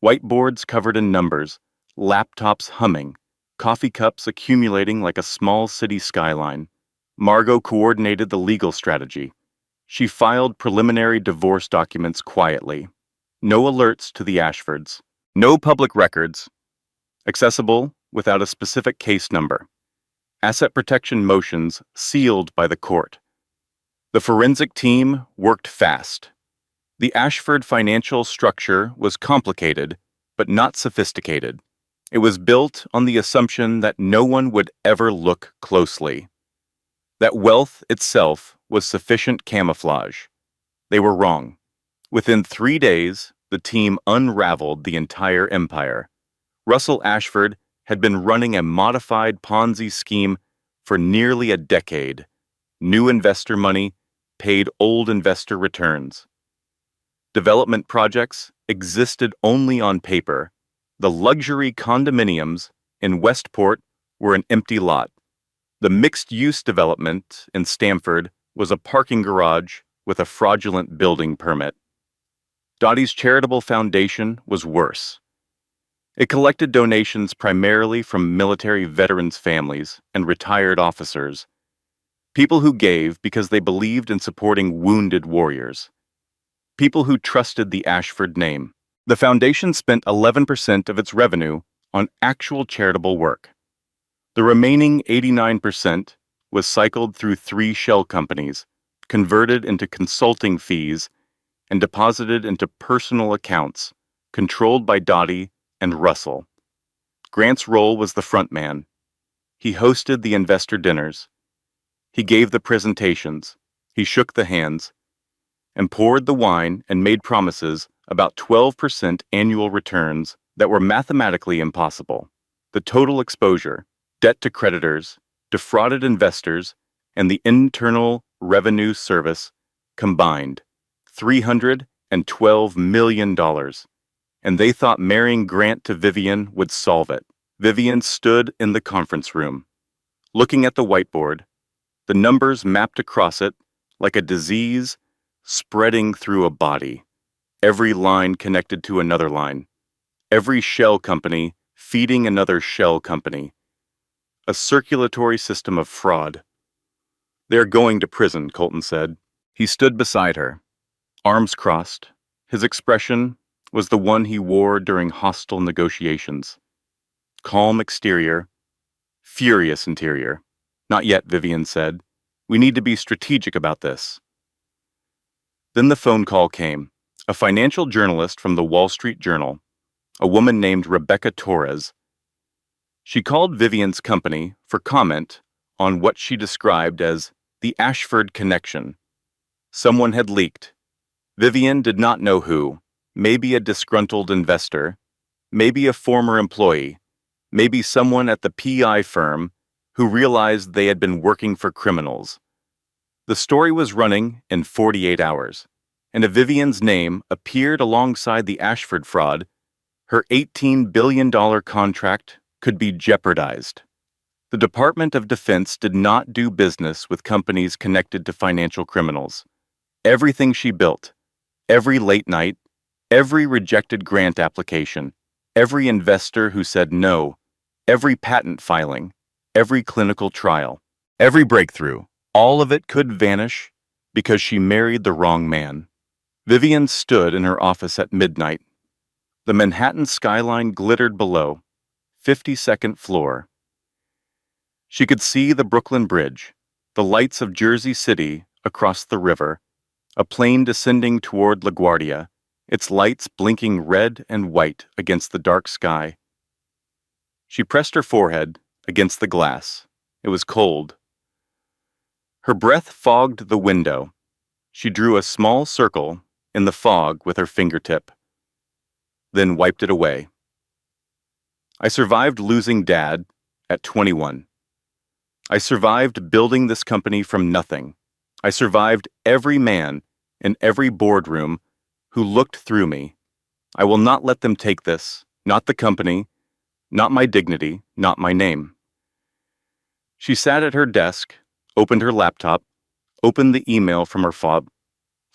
S5: Whiteboards covered in numbers, laptops humming, coffee cups accumulating like a small city skyline. Margot coordinated the legal strategy. She filed preliminary divorce documents quietly. No alerts to the Ashfords. No public records. Accessible without a specific case number. Asset protection motions sealed by the court. The forensic team worked fast. The Ashford financial structure was complicated, but not sophisticated. It was built on the assumption that no one would ever look closely. That wealth itself was sufficient camouflage. They were wrong. Within 3 days, the team unraveled the entire empire. Russell Ashford had been running a modified Ponzi scheme for nearly a decade. New investor money paid old investor returns. Development projects existed only on paper. The luxury condominiums in Westport were an empty lot. The mixed-use development in Stamford was a parking garage with a fraudulent building permit. Dottie's charitable foundation was worse. It collected donations primarily from military veterans' families and retired officers, people who gave because they believed in supporting wounded warriors, people who trusted the Ashford name. The foundation spent 11% of its revenue on actual charitable work. The remaining 89% was cycled through 3 shell companies, converted into consulting fees, and deposited into personal accounts controlled by Dottie and Russell. Grant's role was the front man. He hosted the investor dinners. He gave the presentations. He shook the hands and poured the wine and made promises about 12% annual returns that were mathematically impossible. The total exposure, debt to creditors, defrauded investors, and the Internal Revenue Service combined $312 million. And they thought marrying Grant to Vivian would solve it. Vivian stood in the conference room, looking at the whiteboard, the numbers mapped across it like a disease spreading through a body. Every line connected to another line. Every shell company feeding another shell company. A circulatory system of fraud. "They're going to prison," Colton said. He stood beside her, arms crossed. His expression was the one he wore during hostile negotiations. Calm exterior, furious interior. "Not yet," Vivian said. "We need to be strategic about this." Then the phone call came. A financial journalist from the Wall Street Journal, a woman named Rebecca Torres. She called Vivian's company for comment on what she described as the Ashford connection. Someone had leaked. Vivian did not know who. Maybe a disgruntled investor, maybe a former employee, maybe someone at the PI firm who realized they had been working for criminals. The story was running in 48 hours, and if Vivian's name appeared alongside the Ashford fraud, her $18 billion contract could be jeopardized. The Department of Defense did not do business with companies connected to financial criminals. Everything she built, every late night, every rejected grant application, every investor who said no, every patent filing, every clinical trial, every breakthrough, all of it could vanish because she married the wrong man. Vivian stood in her office at midnight. The Manhattan skyline glittered below, 52nd floor. She could see the Brooklyn Bridge, the lights of Jersey City across the river, a plane descending toward LaGuardia, its lights blinking red and white against the dark sky. She pressed her forehead against the glass. It was cold. Her breath fogged the window. She drew a small circle in the fog with her fingertip, then wiped it away. "I survived losing Dad at 21. I survived building this company from nothing. I survived every man in every boardroom who looked through me. I will not let them take this, not the company, not my dignity, not my name. She sat at her desk, opened her laptop, opened the email from her for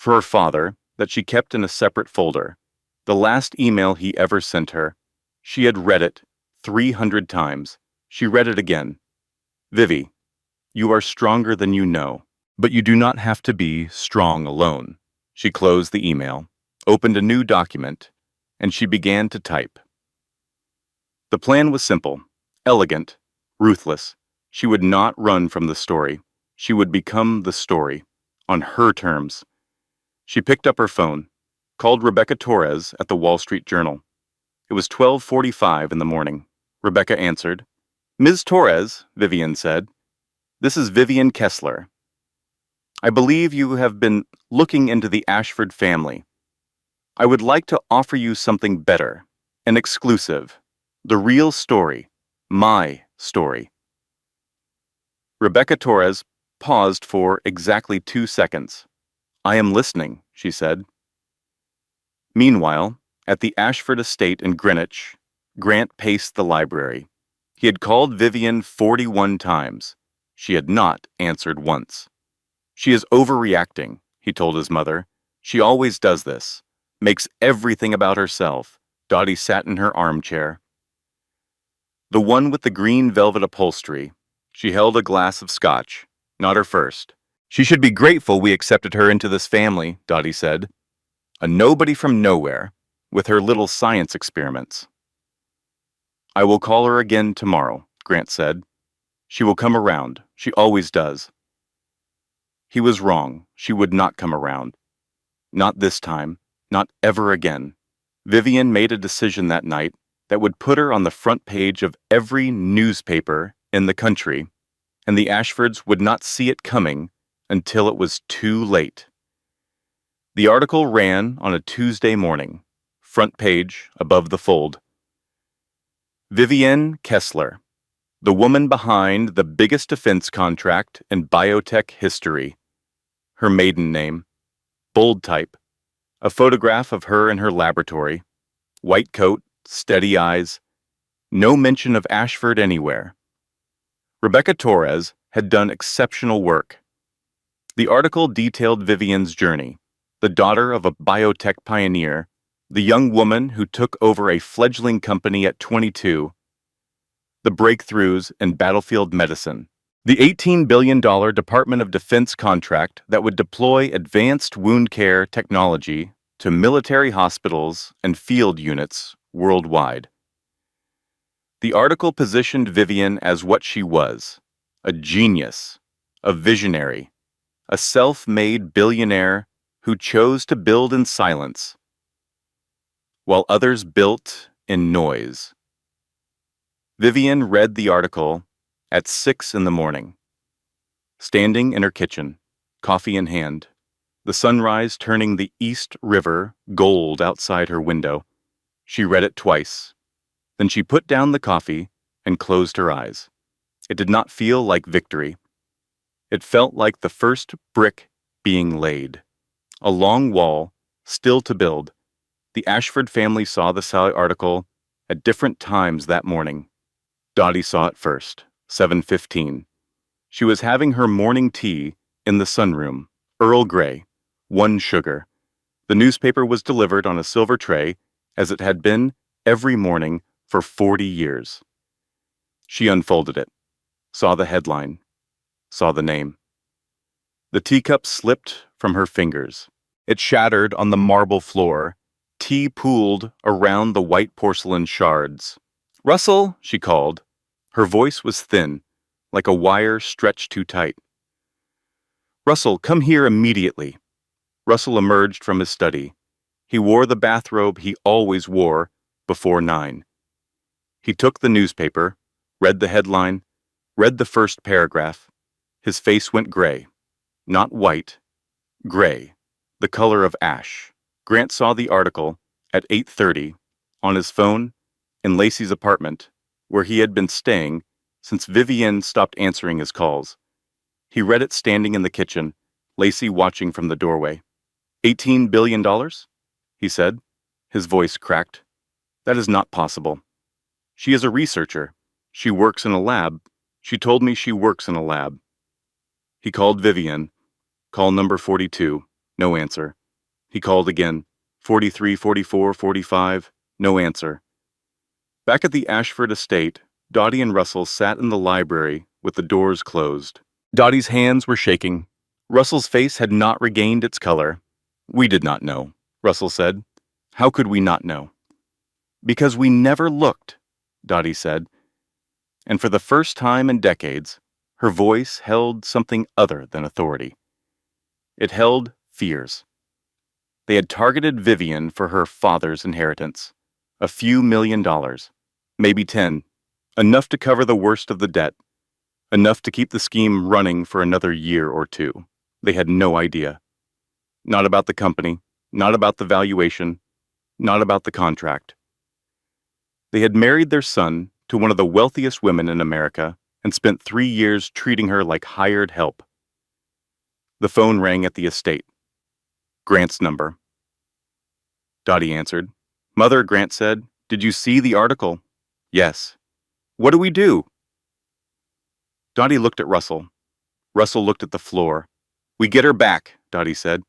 S5: her father that she kept in a separate folder. The last email he ever sent her. She had read it 300 times. She read it again. Vivi, you are stronger than you know, but you do not have to be strong alone. She closed the email, opened a new document, and she began to type. The plan was simple, elegant, ruthless. She would not run from the story. She would become the story, on her terms. She picked up her phone, called Rebecca Torres at the Wall Street Journal. It was 12:45 in the morning. Rebecca answered. Ms. Torres, Vivian said, this is Vivian Kessler. I believe you have been looking into the Ashford family. I would like to offer you something better, an exclusive, the real story, my story. Rebecca Torres paused for exactly 2 seconds. I am listening, she said. Meanwhile, at the Ashford estate in Greenwich, Grant paced the library. He had called Vivian 41 times. She had not answered once. She is overreacting, he told his mother. She always does this. Makes everything about herself. Dottie sat in her armchair. The one with the green velvet upholstery. She held a glass of scotch, not her first. She should be grateful we accepted her into this family, Dottie said. A nobody from nowhere, with her little science experiments. I will call her again tomorrow, Grant said. She will come around. She always does. He was wrong. She would not come around. Not this time. Not ever again. Vivian made a decision that night that would put her on the front page of every newspaper in the country, and the Ashfords would not see it coming until it was too late. The article ran on a Tuesday morning, front page above the fold. Vivian Kessler, the woman behind the biggest defense contract in biotech history. Her maiden name, bold type, a photograph of her in her laboratory, white coat, steady eyes, no mention of Ashford anywhere. Rebecca Torres had done exceptional work. The article detailed Vivian's journey, the daughter of a biotech pioneer, the young woman who took over a fledgling company at 22, the breakthroughs in battlefield medicine, the $18 billion Department of Defense contract that would deploy advanced wound care technology to military hospitals and field units worldwide. The article positioned Vivian as what she was, a genius, a visionary, a self-made billionaire who chose to build in silence, while others built in noise. Vivian read the article at 6 in the morning, standing in her kitchen, coffee in hand, the sunrise turning the East River gold outside her window. She read it twice. Then she put down the coffee and closed her eyes. It did not feel like victory. It felt like the first brick being laid. A long wall, still to build. The Ashford family saw the Sally article at different times that morning. Dottie saw it first, 7:15. She was having her morning tea in the sunroom, Earl Grey, 1 sugar. The newspaper was delivered on a silver tray, as it had been every morning for 40 years. She unfolded it, saw the headline, saw the name. The teacup slipped from her fingers. It shattered on the marble floor. Tea pooled around the white porcelain shards. Russell, she called. Her voice was thin, like a wire stretched too tight. Russell, come here immediately. Russell emerged from his study. He wore the bathrobe he always wore before 9. He took the newspaper, read the headline, read the first paragraph. His face went gray. Not white, gray, the color of ash. Grant saw the article at 8:30 on his phone in Lacey's apartment, where he had been staying since Vivian stopped answering his calls. He read it standing in the kitchen, Lacey watching from the doorway. $18 billion? He said. His voice cracked. That is not possible. She is a researcher. She works in a lab. She told me she works in a lab. He called Vivian. Call number 42. No answer. He called again. 43, 44, 45. No answer. Back at the Ashford estate, Dottie and Russell sat in the library with the doors closed. Dottie's hands were shaking. Russell's face had not regained its color. We did not know, Russell said. How could we not know? Because we never looked, Dottie said. And for the first time in decades, her voice held something other than authority. It held fears. They had targeted Vivian for her father's inheritance. A few $1,000,000, maybe 10, enough to cover the worst of the debt, enough to keep the scheme running for another year or two. They had no idea. Not about the company, not about the valuation, not about the contract. They had married their son to one of the wealthiest women in America and spent 3 years treating her like hired help. The phone rang at the estate. Grant's number. Dottie answered. Mother, Grant said, did you see the article? Yes. What do we do? Dottie looked at Russell. Russell looked at the floor. We get her back, Dottie said.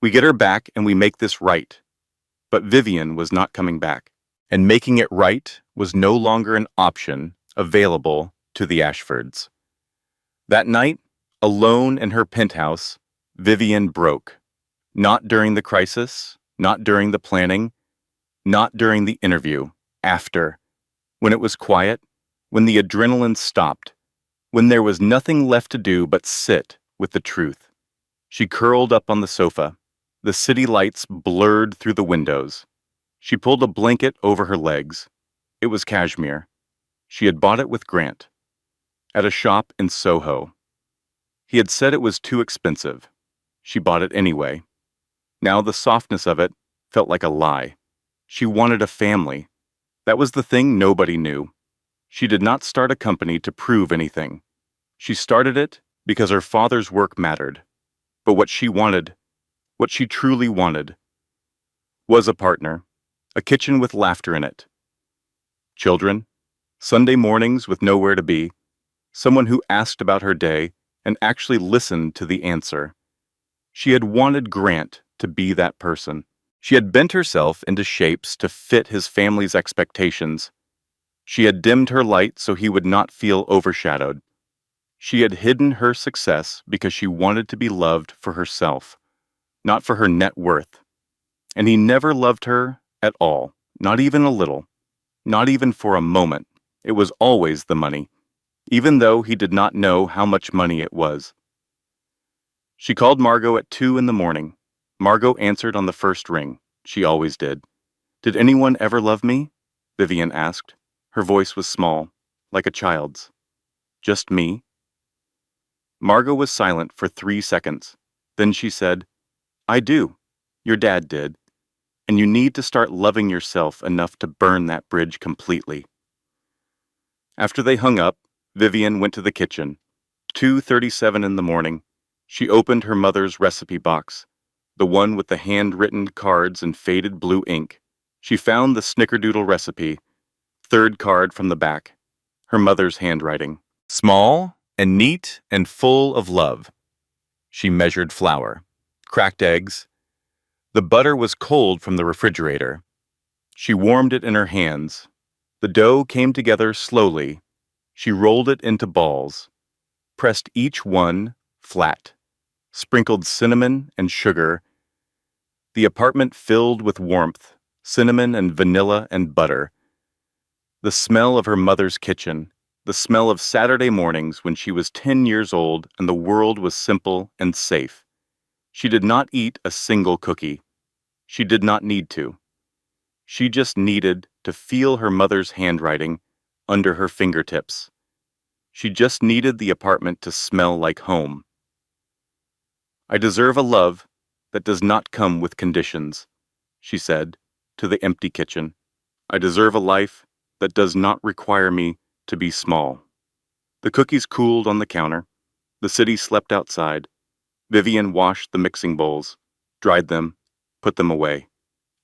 S5: We get her back and we make this right. But Vivian was not coming back, and making it right was no longer an option available to the Ashfords. That night, alone in her penthouse, Vivian broke. Not during the crisis, not during the planning, not during the interview, after, when it was quiet, when the adrenaline stopped, when there was nothing left to do but sit with the truth. She curled up on the sofa. The city lights blurred through the windows. She pulled a blanket over her legs. It was cashmere. She had bought it with Grant, at a shop in Soho. He had said it was too expensive. She bought it anyway. Now the softness of it felt like a lie. She wanted a family. That was the thing nobody knew. She did not start a company to prove anything. She started it because her father's work mattered. But what she wanted, what she truly wanted, was a partner, a kitchen with laughter in it. Children, Sunday mornings with nowhere to be, someone who asked about her day and actually listened to the answer. She had wanted Grant to be that person. She had bent herself into shapes to fit his family's expectations. She had dimmed her light so he would not feel overshadowed. She had hidden her success because she wanted to be loved for herself, not for her net worth. And he never loved her at all, not even a little, not even for a moment. It was always the money, even though he did not know how much money it was. She called Margot at 2 a.m. Margot answered on the first ring. She always did. Did anyone ever love me? Vivian asked. Her voice was small, like a child's. Just me? Margot was silent for 3 seconds. Then she said, I do. Your dad did. And you need to start loving yourself enough to burn that bridge completely. After they hung up, Vivian went to the kitchen. 2:37 a.m. She opened her mother's recipe box, the one with the handwritten cards in faded blue ink. She found the snickerdoodle recipe, third card from the back, her mother's handwriting. Small and neat and full of love. She measured flour, cracked eggs. The butter was cold from the refrigerator. She warmed it in her hands. The dough came together slowly. She rolled it into balls, pressed each one flat, sprinkled cinnamon and sugar. The apartment filled with warmth, cinnamon and vanilla and butter. The smell of her mother's kitchen, the smell of Saturday mornings when she was 10 years old and the world was simple and safe. She did not eat a single cookie. She did not need to. She just needed to feel her mother's handwriting under her fingertips. She just needed the apartment to smell like home. I deserve a love that does not come with conditions, she said to the empty kitchen. I deserve a life that does not require me to be small. The cookies cooled on the counter. The city slept outside. Vivian washed the mixing bowls, dried them, put them away.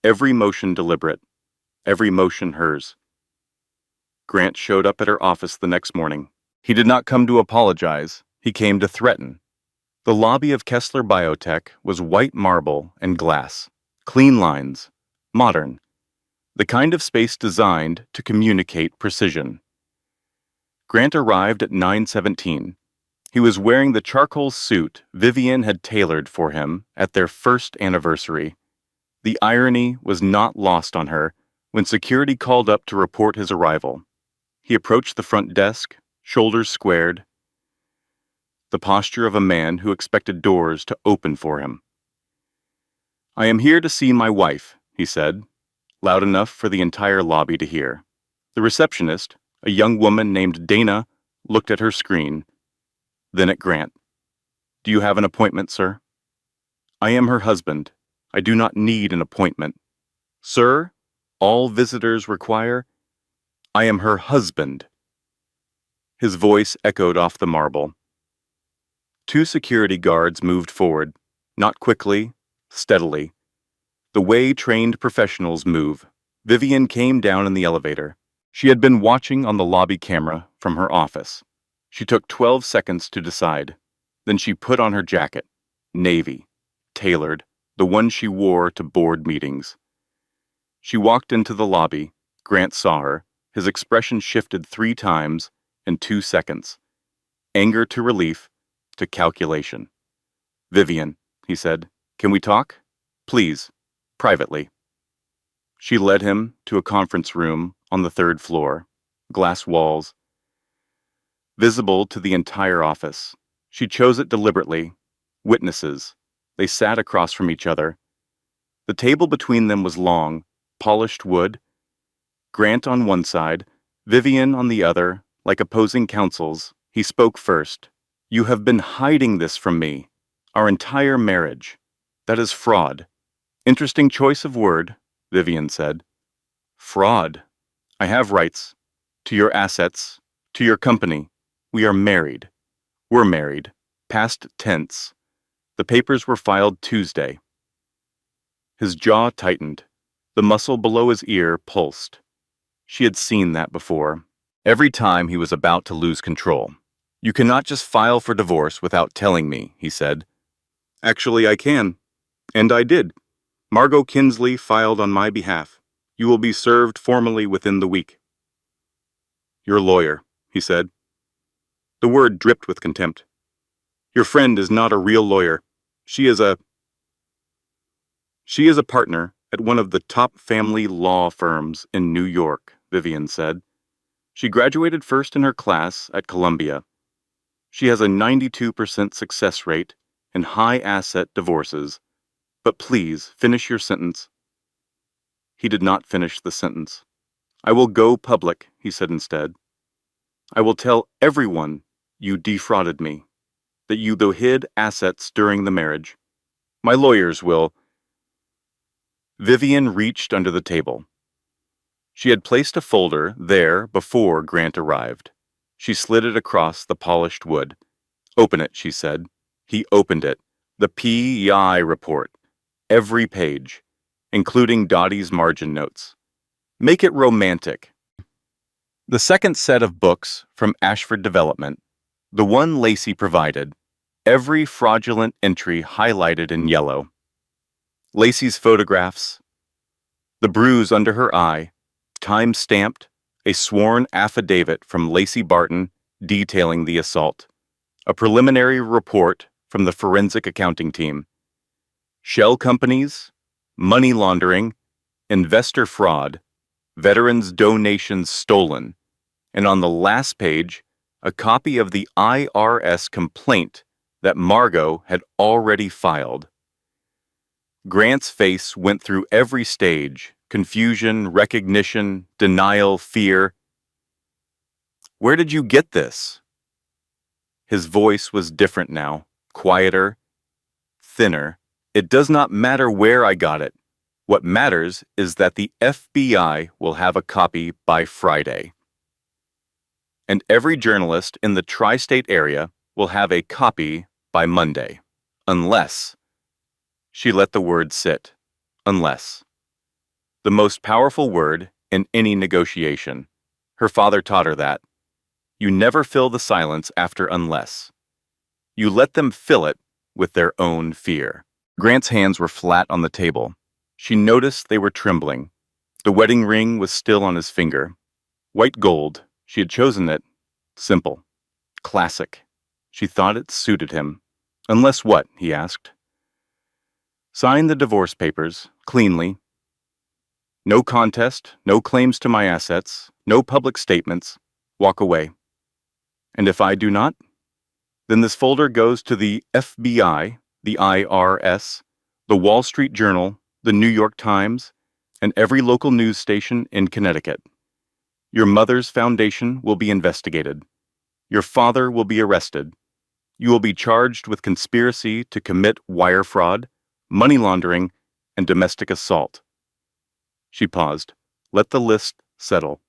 S5: Every motion deliberate, every motion hers. Grant showed up at her office the next morning. He did not come to apologize, he came to threaten. The lobby of Kessler Biotech was white marble and glass, clean lines, modern, the kind of space designed to communicate precision. Grant arrived at 9:17. He was wearing the charcoal suit Vivian had tailored for him at their first anniversary. The irony was not lost on her when security called up to report his arrival. He approached the front desk, shoulders squared, the posture of a man who expected doors to open for him. "I am here to see my wife," he said, loud enough for the entire lobby to hear. The receptionist, a young woman named Dana, looked at her screen, then at Grant. "Do you have an appointment, sir?" "I am her husband. I do not need an appointment." "Sir, all visitors require—" "I am her husband." His voice echoed off the marble. Two security guards moved forward, not quickly, steadily. The way trained professionals move. Vivian came down in the elevator. She had been watching on the lobby camera from her office. She took 12 seconds to decide. Then she put on her jacket, navy, tailored, the one she wore to board meetings. She walked into the lobby. Grant saw her. His expression shifted 3 times in 2 seconds. Anger to relief to calculation. "Vivian," he said, "can we talk? Please, privately." She led him to a conference room on the 3rd floor, glass walls, visible to the entire office. She chose it deliberately. Witnesses. They sat across from each other. The table between them was long, polished wood. Grant on one side, Vivian on the other, like opposing counsels. He spoke first. "You have been hiding this from me. Our entire marriage. That is fraud." "Interesting choice of word," Vivian said. "Fraud. I have rights. To your assets. To your company. We are married. We're married. Past tense. The papers were filed Tuesday." His jaw tightened. The muscle below his ear pulsed. She had seen that before. Every time he was about to lose control. "You cannot just file for divorce without telling me," he said. "Actually, I can. And I did. Margot Kinsley filed on my behalf. You will be served formally within the week." "Your lawyer," he said. The word dripped with contempt. "Your friend is not a real lawyer. She is a partner at one of the top family law firms in New York," Vivian said. "She graduated first in her class at Columbia. She has a 92% success rate in high-asset divorces. But please, finish your sentence." He did not finish the sentence. "I will go public," he said instead. "I will tell everyone you defrauded me, that you hid assets during the marriage. My lawyers will—" Vivian reached under the table. She had placed a folder there before Grant arrived. She slid it across the polished wood. "Open it," she said. He opened it. The PEI report. Every page, including Dottie's margin notes. "Make it romantic." The second set of books from Ashford Development, the one Lacey provided, every fraudulent entry highlighted in yellow. Lacey's photographs, the bruise under her eye, time-stamped, a sworn affidavit from Lacey Barton detailing the assault, a preliminary report from the forensic accounting team, shell companies, money laundering, investor fraud, veterans' donations stolen, and on the last page, a copy of the IRS complaint that Margot had already filed. Grant's face went through every stage: confusion, recognition, denial, fear. "Where did you get this?" His voice was different now, quieter, thinner. "It does not matter where I got it. What matters is that the FBI will have a copy by Friday. And every journalist in the tri-state area will have a copy by Monday." Unless. She let the word sit. Unless. The most powerful word in any negotiation. Her father taught her that. You never fill the silence after unless. You let them fill it with their own fear. Grant's hands were flat on the table. She noticed they were trembling. The wedding ring was still on his finger. White gold. She had chosen it. Simple. Classic. She thought it suited him. Unless what? He asked. Sign the divorce papers, cleanly. No contest, no claims to my assets, no public statements. Walk away. And if I do not? Then this folder goes to the FBI, the IRS, the Wall Street Journal, the New York Times, and every local news station in Connecticut. Your mother's foundation will be investigated. Your father will be arrested. You will be charged with conspiracy to commit wire fraud, money laundering, and domestic assault. She paused. Let the list settle.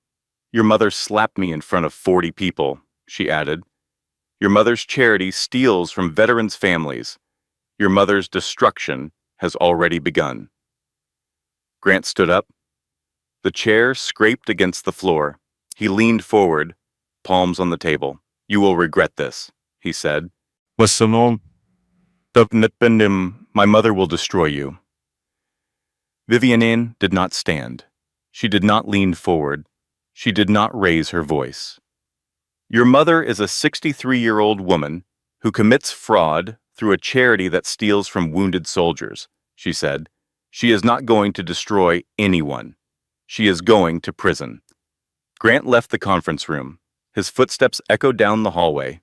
S5: Your mother slapped me in front of 40 people, she added. Your mother's charity steals from veterans' families. Your mother's destruction has already begun. Grant stood up. The chair scraped against the floor. He leaned forward, palms on the table. You will regret this, he said. My mother will destroy you. Vivienne did not stand. She did not lean forward. She did not raise her voice. Your mother is a 63-year-old woman who commits fraud through a charity that steals from wounded soldiers, she said. She is not going to destroy anyone. She is going to prison. Grant left the conference room. His footsteps echoed down the hallway.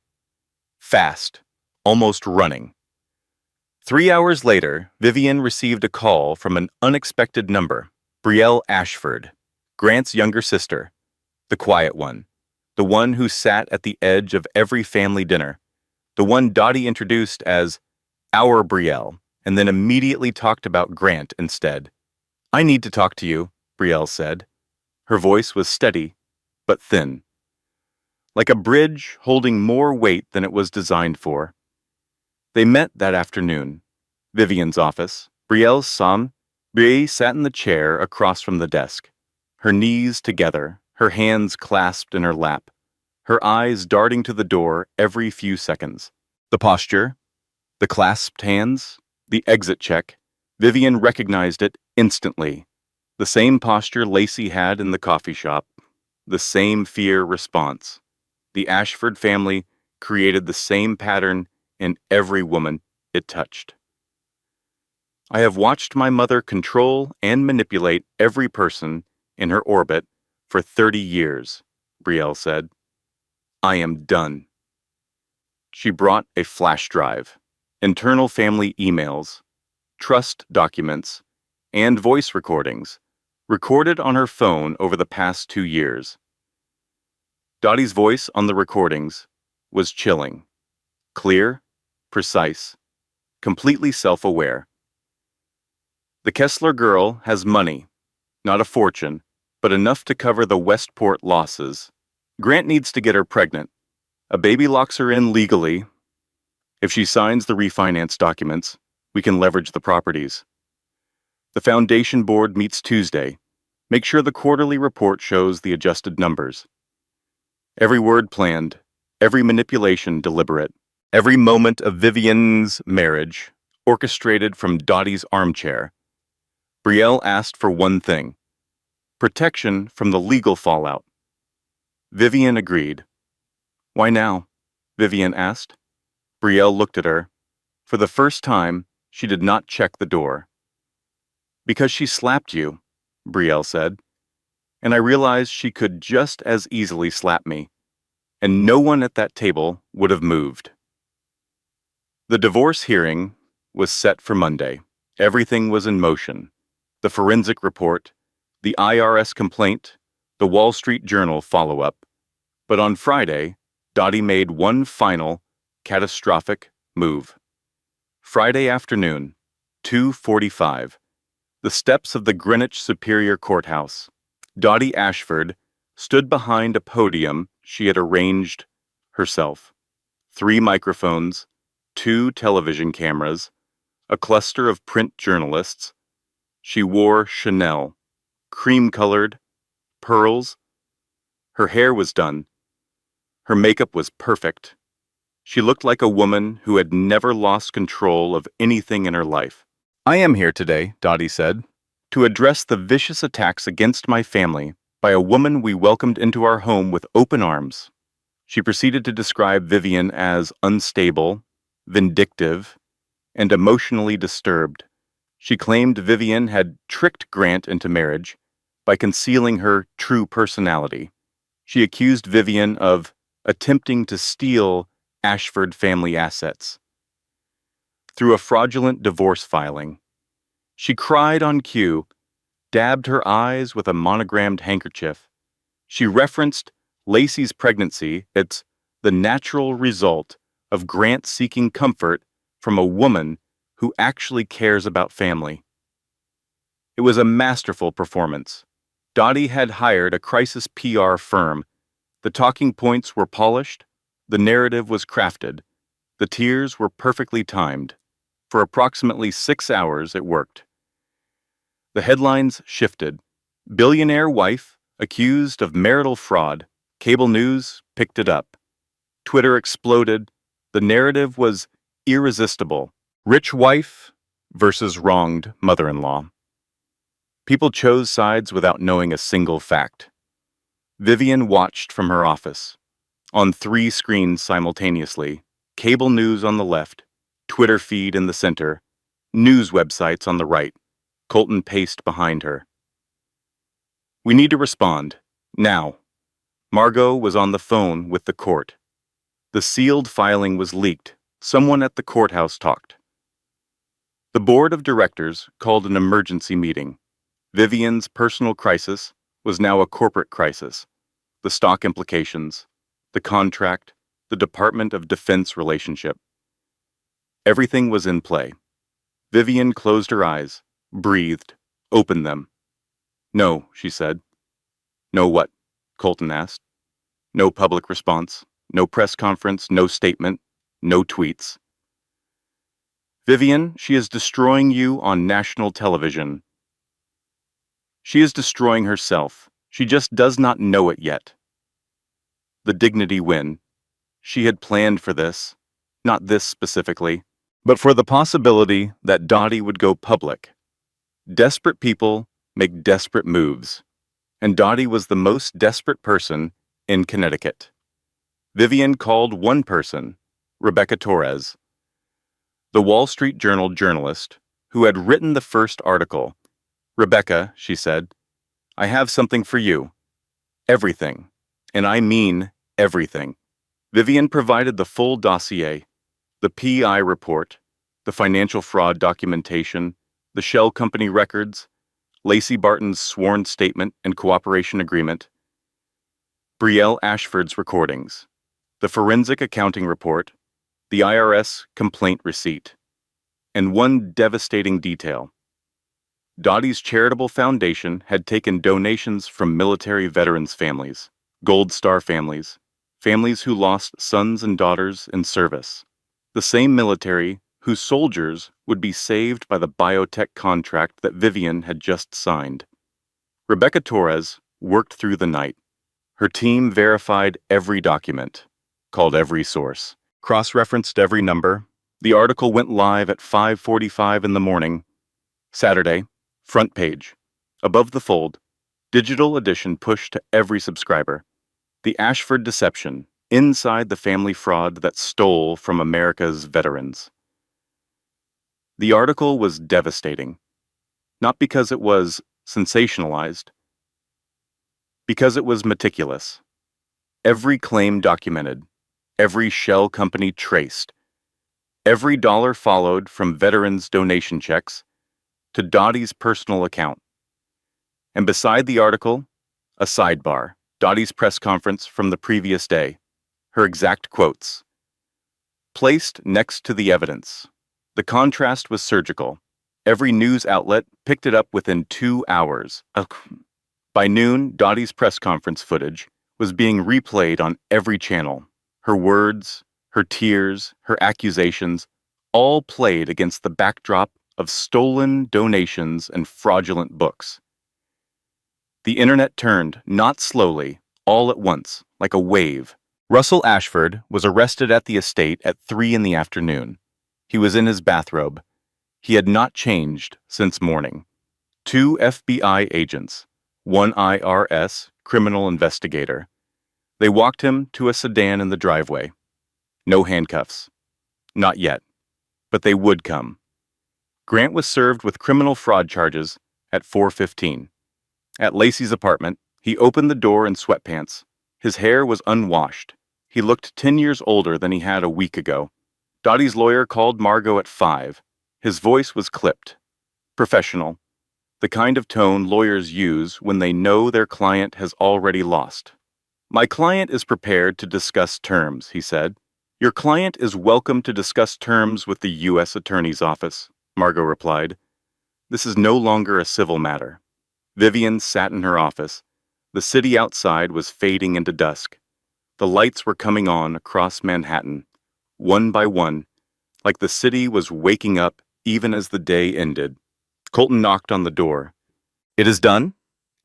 S5: Fast, almost running. 3 hours later, Vivienne received a call from an unexpected number. Brielle Ashford, Grant's younger sister, the quiet one, the one who sat at the edge of every family dinner, the one Dottie introduced as our Brielle, and then immediately talked about Grant instead. I need to talk to you, Brielle said. Her voice was steady, but thin. Like a bridge holding more weight than it was designed for. They met that afternoon. Vivienne's office. Brielle's son. Brie sat in the chair across from the desk, her knees together, her hands clasped in her lap, her eyes darting to the door every few seconds. The posture, the clasped hands, the exit check. Vivienne recognized it instantly. The same posture Lacey had in the coffee shop. The same fear response. The Ashford family created the same pattern in every woman it touched. I have watched my mother control and manipulate every person in her orbit for 30 years, Brielle said. I am done. She brought a flash drive, internal family emails, trust documents, and voice recordings, recorded on her phone over the past 2 years. Dottie's voice on the recordings was chilling, clear, precise, completely self-aware. The Kessler girl has money, not a fortune, but enough to cover the Westport losses. Grant needs to get her pregnant. A baby locks her in legally. If she signs the refinance documents, we can leverage the properties. The foundation board meets Tuesday. Make sure the quarterly report shows the adjusted numbers. Every word planned, every manipulation deliberate, every moment of Vivienne's marriage orchestrated from Dottie's armchair. Brielle asked for one thing: protection from the legal fallout. Vivienne agreed. Why now? Vivienne asked. Brielle looked at her. For the first time, she did not check the door. Because she slapped you, Brielle said, and I realized she could just as easily slap me, and no one at that table would have moved. The divorce hearing was set for Monday. Everything was in motion. The forensic report, the IRS complaint, the Wall Street Journal follow-up. But on Friday, Dottie made one final, catastrophic move. Friday afternoon, 2:45, the steps of the Greenwich Superior Courthouse. Dottie Ashford stood behind a podium she had arranged herself. 3 microphones, 2 television cameras, a cluster of print journalists. She wore Chanel, cream-colored, pearls. Her hair was done. Her makeup was perfect. She looked like a woman who had never lost control of anything in her life. "I am here today," Dottie said, "to address the vicious attacks against my family by a woman we welcomed into our home with open arms." She proceeded to describe Vivian as unstable, vindictive, and emotionally disturbed. She claimed Vivian had tricked Grant into marriage by concealing her true personality. She accused Vivian of attempting to steal Ashford family assets through a fraudulent divorce filing. She cried on cue, dabbed her eyes with a monogrammed handkerchief. She referenced Lacey's pregnancy. It's the natural result of Grant seeking comfort from a woman who actually cares about family. It was a masterful performance. Dottie had hired a crisis PR firm. The talking points were polished, the narrative was crafted, the tears were perfectly timed. For approximately 6 hours it worked. The headlines shifted. Billionaire wife accused of marital fraud. Cable news picked it up. Twitter exploded. The narrative was irresistible. Rich wife versus wronged mother-in-law. People chose sides without knowing a single fact. Vivian watched from her office. On 3 screens simultaneously, cable news on the left, Twitter feed in the center, news websites on the right. Colton paced behind her. "We need to respond. Now." Margot was on the phone with the court. The sealed filing was leaked. Someone at the courthouse talked. The board of directors called an emergency meeting. Vivian's personal crisis was now a corporate crisis. The stock implications, the contract, the Department of Defense relationship. Everything was in play. Vivian closed her eyes, breathed, opened them. "No," she said. "No what?" Colton asked. No public response, no press conference, no statement, no tweets. "Vivian, she is destroying you on national television. She is destroying herself. She just does not know it yet." The dignity win. She had planned for this, not this specifically, but for the possibility that Dottie would go public. Desperate people make desperate moves, and Dottie was the most desperate person in Connecticut. Vivian called one person, Rebecca Torres, the Wall Street Journal journalist who had written the first article. "Rebecca," she said, "I have something for you. Everything. And I mean everything." Vivian provided the full dossier, the PI report, the financial fraud documentation, the shell company records, Lacey Barton's sworn statement and cooperation agreement, Brielle Ashford's recordings, the forensic accounting report, the IRS complaint receipt, and one devastating detail. Dottie's charitable foundation had taken donations from military veterans' families, Gold Star families, families who lost sons and daughters in service, the same military whose soldiers would be saved by the biotech contract that Vivian had just signed. Rebecca Torres worked through the night. Her team verified every document, called every source, cross-referenced every number. The article went live at 5:45 in the morning. Saturday, front page. Above the fold, digital edition pushed to every subscriber. The Ashford deception, inside the family fraud that stole from America's veterans. The article was devastating, not because it was sensationalized, because it was meticulous. Every claim documented, every shell company traced, every dollar followed from veterans' donation checks to Dottie's personal account. And beside the article, a sidebar, Dottie's press conference from the previous day, her exact quotes. Placed next to the evidence. The contrast was surgical. Every news outlet picked it up within 2 hours. By noon, Dottie's press conference footage was being replayed on every channel. Her words, her tears, her accusations, all played against the backdrop of stolen donations and fraudulent books. The internet turned, not slowly, all at once, like a wave. Russell Ashford was arrested at the estate at 3 in the afternoon. He was in his bathrobe. He had not changed since morning. 2 FBI agents, 1 IRS criminal investigator. They walked him to a sedan in the driveway. No handcuffs. Not yet. But they would come. Grant was served with criminal fraud charges at 4:15. At Lacey's apartment, he opened the door in sweatpants. His hair was unwashed. He looked 10 years older than he had a week ago. Dottie's lawyer called Margot at 5. His voice was clipped. Professional. The kind of tone lawyers use when they know their client has already lost. My client is prepared to discuss terms, he said. Your client is welcome to discuss terms with the U.S. Attorney's Office, Margot replied. This is no longer a civil matter. Vivian sat in her office. The city outside was fading into dusk. The lights were coming on across Manhattan, one by one, like the city was waking up even as the day ended. Colton knocked on the door. It is done.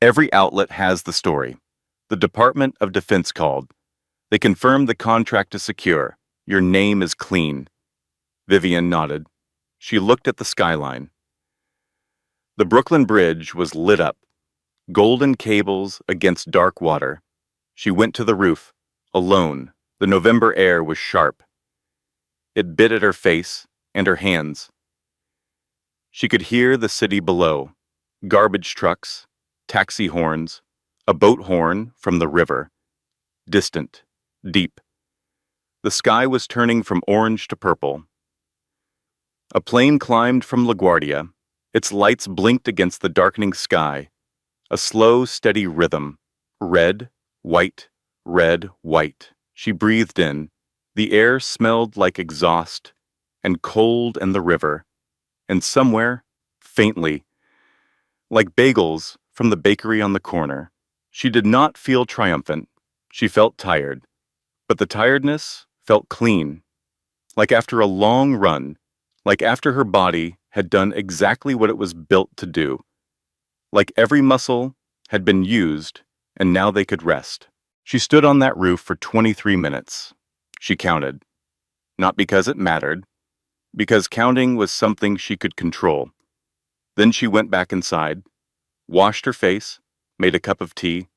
S5: Every outlet has the story. The Department of Defense called. They confirmed the contract is secure. Your name is clean. Vivian nodded. She looked at the skyline. The Brooklyn Bridge was lit up. Golden cables against dark water. She went to the roof, alone. The November air was sharp. It bit at her face and her hands. She could hear the city below. Garbage trucks, taxi horns, a boat horn from the river. Distant, deep. The sky was turning from orange to purple. A plane climbed from LaGuardia. Its lights blinked against the darkening sky. A slow, steady rhythm. Red, white, red, white. She breathed in. The air smelled like exhaust, and cold and the river, and somewhere, faintly, like bagels from the bakery on the corner. She did not feel triumphant. She felt tired. But the tiredness felt clean, like after a long run, like after her body had done exactly what it was built to do, like every muscle had been used and now they could rest. She stood on that roof for 23 minutes. She counted. Not because it mattered, because counting was something she could control. Then she went back inside, washed her face, made a cup of tea,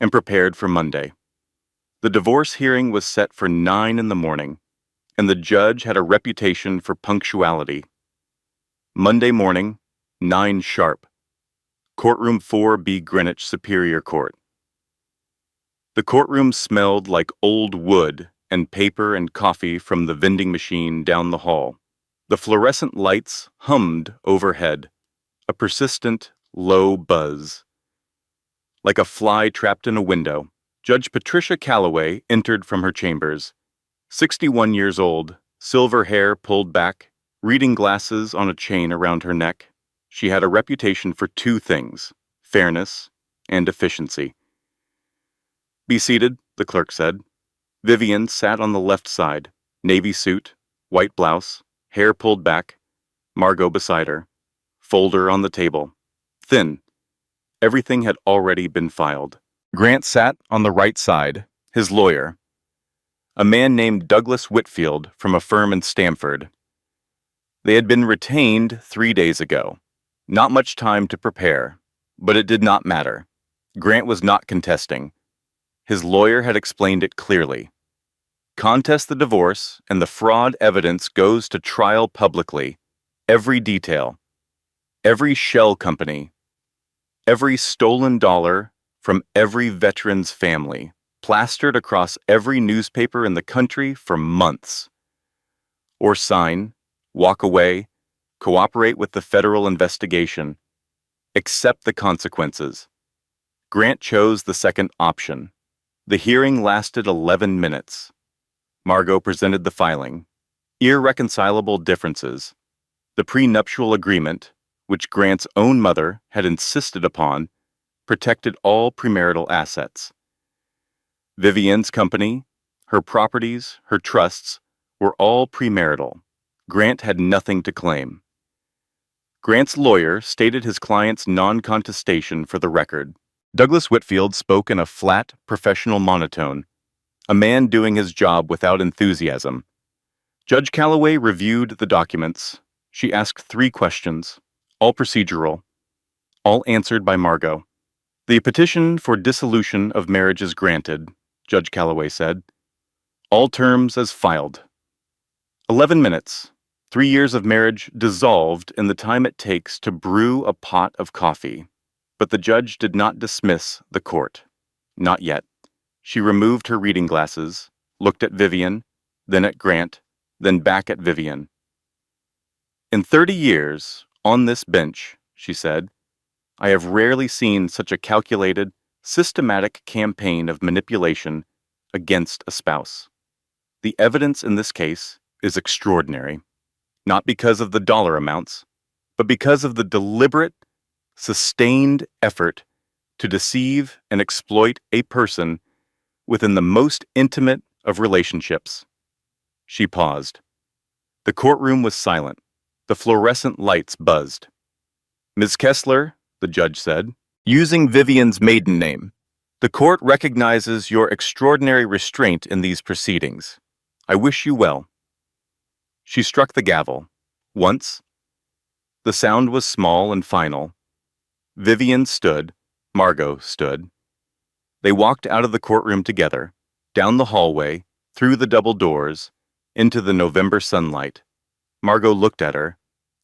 S5: and prepared for Monday. The divorce hearing was set for 9 in the morning, and the judge had a reputation for punctuality. Monday morning, 9 sharp. Courtroom 4B Greenwich Superior Court. The courtroom smelled like old wood and paper and coffee from the vending machine down the hall. The fluorescent lights hummed overhead, a persistent, low buzz. Like a fly trapped in a window, Judge Patricia Calloway entered from her chambers. 61 years old, silver hair pulled back, reading glasses on a chain around her neck. She had a reputation for 2 things, fairness and efficiency. Be seated, the clerk said. Vivian sat on the left side, navy suit, white blouse, hair pulled back, Margot beside her, folder on the table. Thin. Everything had already been filed. Grant sat on the right side, his lawyer, a man named Douglas Whitfield from a firm in Stamford. They had been retained 3 days ago. Not much time to prepare, but it did not matter. Grant was not contesting. His lawyer had explained it clearly. Contest the divorce, and the fraud evidence goes to trial publicly. Every detail. Every shell company. Every stolen dollar from every veteran's family, plastered across every newspaper in the country for months. Or sign, walk away, cooperate with the federal investigation. Accept the consequences. Grant chose the second option. The hearing lasted 11 minutes. Margot presented the filing. Irreconcilable differences. The prenuptial agreement, which Grant's own mother had insisted upon, protected all premarital assets. Vivian's company, her properties, her trusts, were all premarital. Grant had nothing to claim. Grant's lawyer stated his client's non-contestation for the record. Douglas Whitfield spoke in a flat, professional monotone, a man doing his job without enthusiasm. Judge Calloway reviewed the documents. She asked 3 questions, all procedural, all answered by Margot. The petition for dissolution of marriage is granted, Judge Calloway said. All terms as filed. 11 minutes. 3 years of marriage dissolved in the time it takes to brew a pot of coffee. But the judge did not dismiss the court. Not yet. She removed her reading glasses, looked at Vivian, then at Grant, then back at Vivian. In 30 years, on this bench, she said, I have rarely seen such a calculated, systematic campaign of manipulation against a spouse. The evidence in this case is extraordinary, not because of the dollar amounts, but because of the deliberate, sustained effort to deceive and exploit a person within the most intimate of relationships. She paused. The courtroom was silent. The fluorescent lights buzzed. Ms. Kessler, the judge said, using Vivian's maiden name, the court recognizes your extraordinary restraint in these proceedings. I wish you well. She struck the gavel. Once. The sound was small and final. Vivian stood. Margot stood. They walked out of the courtroom together, down the hallway, through the double doors, into the November sunlight. Margot looked at her.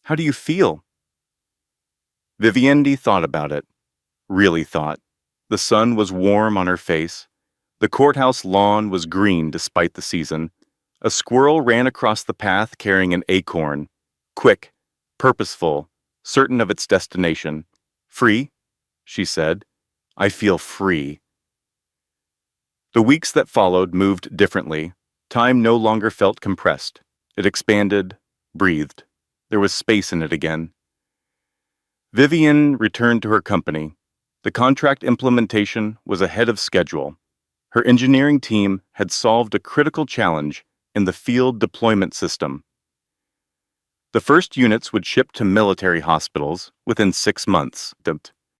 S5: How do you feel? Vivienne thought about it. Really thought. The sun was warm on her face. The courthouse lawn was green despite the season. A squirrel ran across the path carrying an acorn. Quick, purposeful, certain of its destination. Free, she said. I feel free. The weeks that followed moved differently. Time no longer felt compressed. It expanded, breathed. There was space in it again. Vivian returned to her company. The contract implementation was ahead of schedule. Her engineering team had solved a critical challenge in the field deployment system. The first units would ship to military hospitals within 6 months.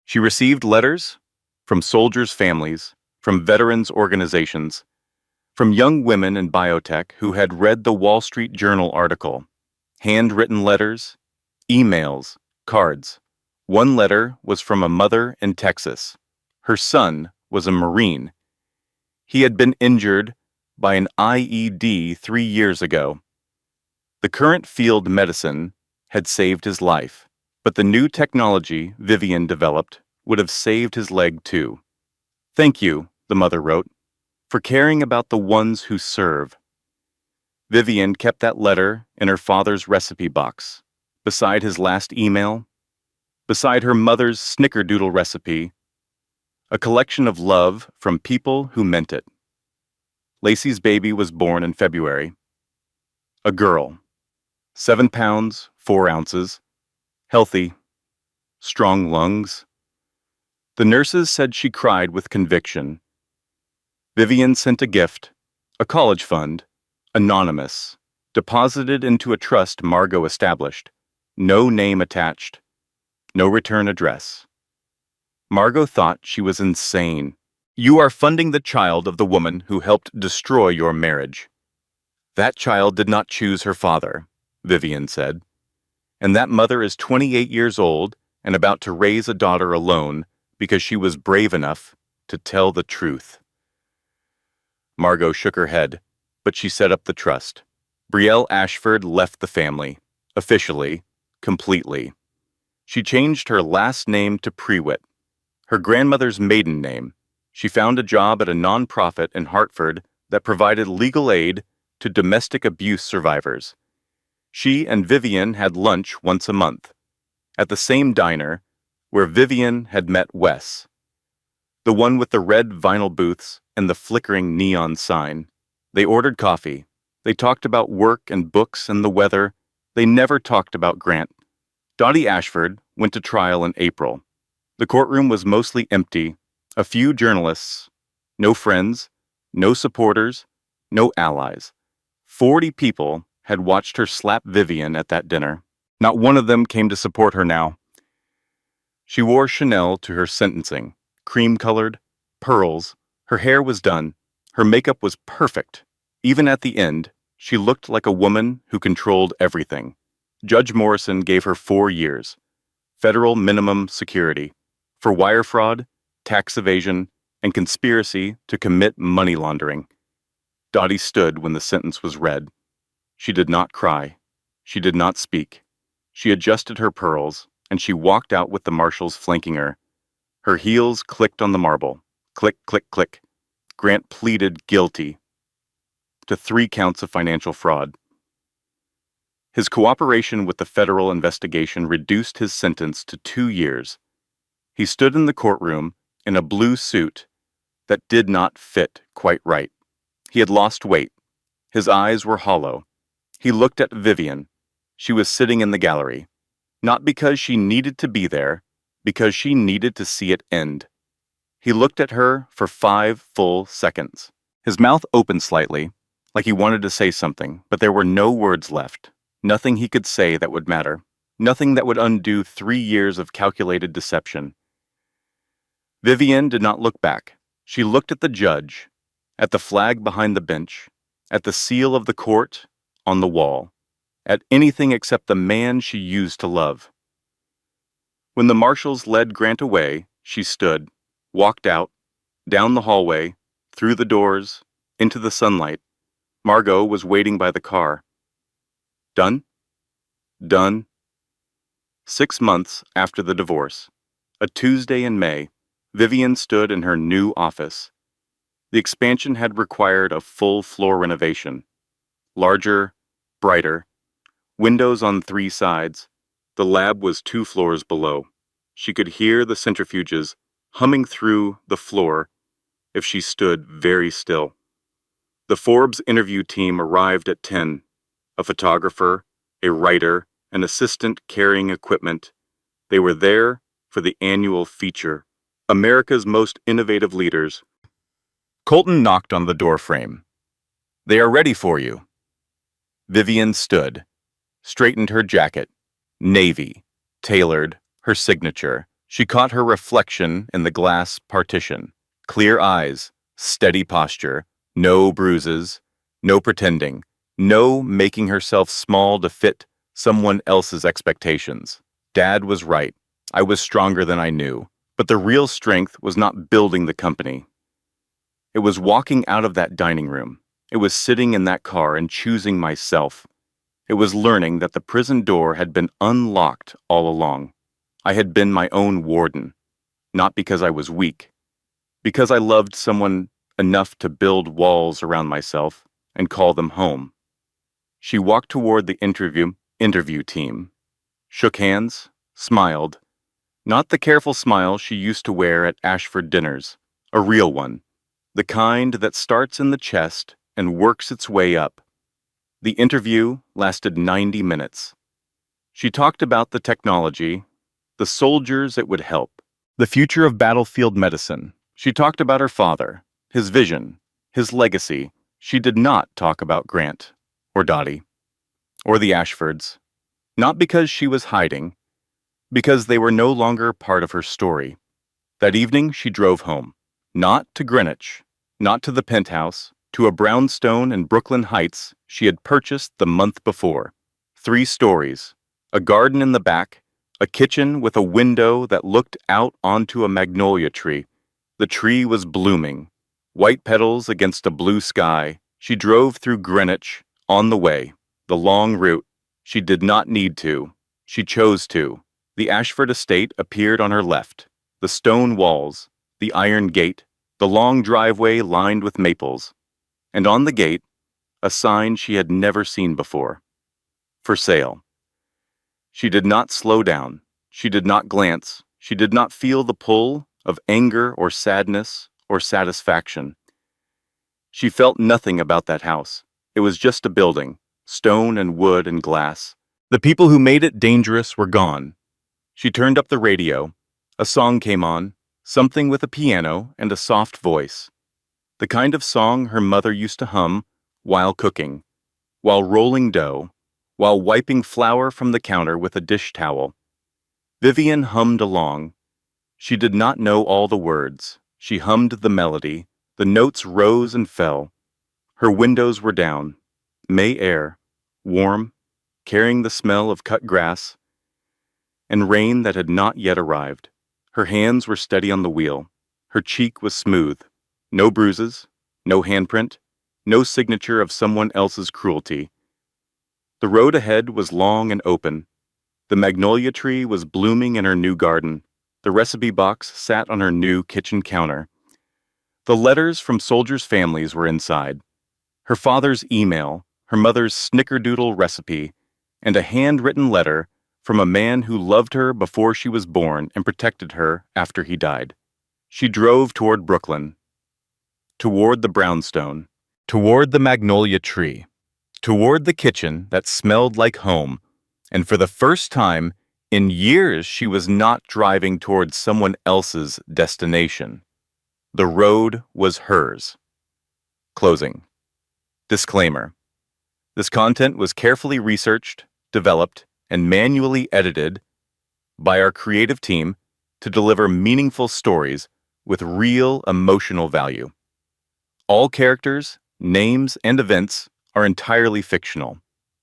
S5: She received letters from soldiers' families, from veterans' organizations, from young women in biotech who had read the Wall Street Journal article, handwritten letters, emails, cards. One letter was from a mother in Texas. Her son was a Marine. He had been injured by an IED 3 years ago. The current field medicine had saved his life, but the new technology Vivian developed would have saved his leg too. Thank you, the mother wrote, for caring about the ones who serve. Vivian kept that letter in her father's recipe box, beside his last email, beside her mother's snickerdoodle recipe, a collection of love from people who meant it. Lacey's baby was born in February. A girl, 7 pounds, 4 ounces, healthy, strong lungs. The nurses said she cried with conviction. Vivian sent a gift, a college fund, anonymous, deposited into a trust Margot established, no name attached, no return address. Margot thought she was insane. You are funding the child of the woman who helped destroy your marriage. That child did not choose her father, Vivian said. And that mother is 28 years old and about to raise a daughter alone because she was brave enough to tell the truth. Margot shook her head, but she set up the trust. Brielle Ashford left the family, officially, completely. She changed her last name to Prewitt, her grandmother's maiden name. She found a job at a nonprofit in Hartford that provided legal aid to domestic abuse survivors. She and Vivian had lunch once a month, at the same diner where Vivian had met Wes, the one with the red vinyl booths and the flickering neon sign. They ordered coffee. They talked about work and books and the weather. They never talked about Grant. Dottie Ashford went to trial in April. The courtroom was mostly empty. A few journalists. No friends. No supporters. No allies. 40 people had watched her slap Vivian at that dinner. Not one of them came to support her now. She wore Chanel to her sentencing, cream-colored, pearls. Her hair was done. Her makeup was perfect. Even at the end, she looked like a woman who controlled everything. Judge Morrison gave her 4 years, federal minimum security, for wire fraud, tax evasion, and conspiracy to commit money laundering. Dottie stood when the sentence was read. She did not cry. She did not speak. She adjusted her pearls, and she walked out with the marshals flanking her. Her heels clicked on the marble. Click, click, click. Grant pleaded guilty to 3 counts of financial fraud. His cooperation with the federal investigation reduced his sentence to 2 years. He stood in the courtroom in a blue suit that did not fit quite right. He had lost weight. His eyes were hollow. He looked at Vivian. She was sitting in the gallery. Not because she needed to be there, because she needed to see it end. He looked at her for 5 full seconds. His mouth opened slightly, like he wanted to say something, but there were no words left. Nothing he could say that would matter. Nothing that would undo 3 years of calculated deception. Vivian did not look back. She looked at the judge, at the flag behind the bench, at the seal of the court on the wall, at anything except the man she used to love. When the marshals led Grant away, she stood, walked out, down the hallway, through the doors, into the sunlight. Margot was waiting by the car. Done? Done. 6 months after the divorce, a Tuesday in May, Vivian stood in her new office. The expansion had required a full floor renovation. Larger, brighter, windows on 3 sides. The lab was 2 floors below. She could hear the centrifuges humming through the floor if she stood very still. The Forbes interview team arrived at 10. A photographer, a writer, an assistant carrying equipment. They were there for the annual feature, America's Most Innovative Leaders. Colton knocked on the doorframe. "They are ready for you." Vivian stood, straightened her jacket, navy, tailored, her signature. She caught her reflection in the glass partition. Clear eyes, steady posture, no bruises, no pretending, no making herself small to fit someone else's expectations. Dad was right. I was stronger than I knew. But the real strength was not building the company. It was walking out of that dining room. It was sitting in that car and choosing myself. It was learning that the prison door had been unlocked all along. I had been my own warden, not because I was weak, because I loved someone enough to build walls around myself and call them home. She walked toward the interview team, shook hands, smiled. Not the careful smile she used to wear at Ashford dinners, a real one, the kind that starts in the chest and works its way up. The interview lasted 90 minutes. She talked about the technology, the soldiers it would help, the future of battlefield medicine. She talked about her father, his vision, his legacy. She did not talk about Grant, or Dottie, or the Ashfords, not because she was hiding, because they were no longer part of her story. That evening she drove home, not to Greenwich, not to the penthouse, to a brownstone in Brooklyn Heights she had purchased the month before. 3 stories, a garden in the back, a kitchen with a window that looked out onto a magnolia tree. The tree was blooming, white petals against a blue sky. She drove through Greenwich on the way, the long route. She did not need to. She chose to. The Ashford estate appeared on her left, the stone walls, the iron gate, the long driveway lined with maples, and on the gate, a sign she had never seen before. For sale. She did not slow down. She did not glance. She did not feel the pull of anger or sadness or satisfaction. She felt nothing about that house. It was just a building, stone and wood and glass. The people who made it dangerous were gone. She turned up the radio. A song came on, something with a piano and a soft voice. The kind of song her mother used to hum while cooking. while rolling dough, while wiping flour from the counter with a dish towel. Vivian hummed along. She did not know all the words. She hummed the melody. The notes rose and fell. Her windows were down. May air, warm, carrying the smell of cut grass, and rain that had not yet arrived. Her hands were steady on the wheel. Her cheek was smooth. No bruises, no handprint, no signature of someone else's cruelty. The road ahead was long and open. The magnolia tree was blooming in her new garden. The recipe box sat on her new kitchen counter. The letters from soldiers' families were inside. Her father's email, her mother's snickerdoodle recipe, and a handwritten letter from a man who loved her before she was born and protected her after he died. She drove toward Brooklyn, toward the brownstone, toward the magnolia tree, toward the kitchen that smelled like home, and for the first time in years she was not driving toward someone else's destination. The road was hers. Closing. Disclaimer. This content was carefully researched, developed, and manually edited by our creative team to deliver meaningful stories with real emotional value. All characters, names, and events are entirely fictional.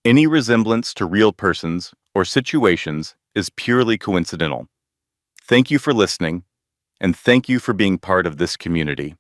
S5: Any resemblance to real persons or situations is purely coincidental. Thank you for listening, and thank you for being part of this community.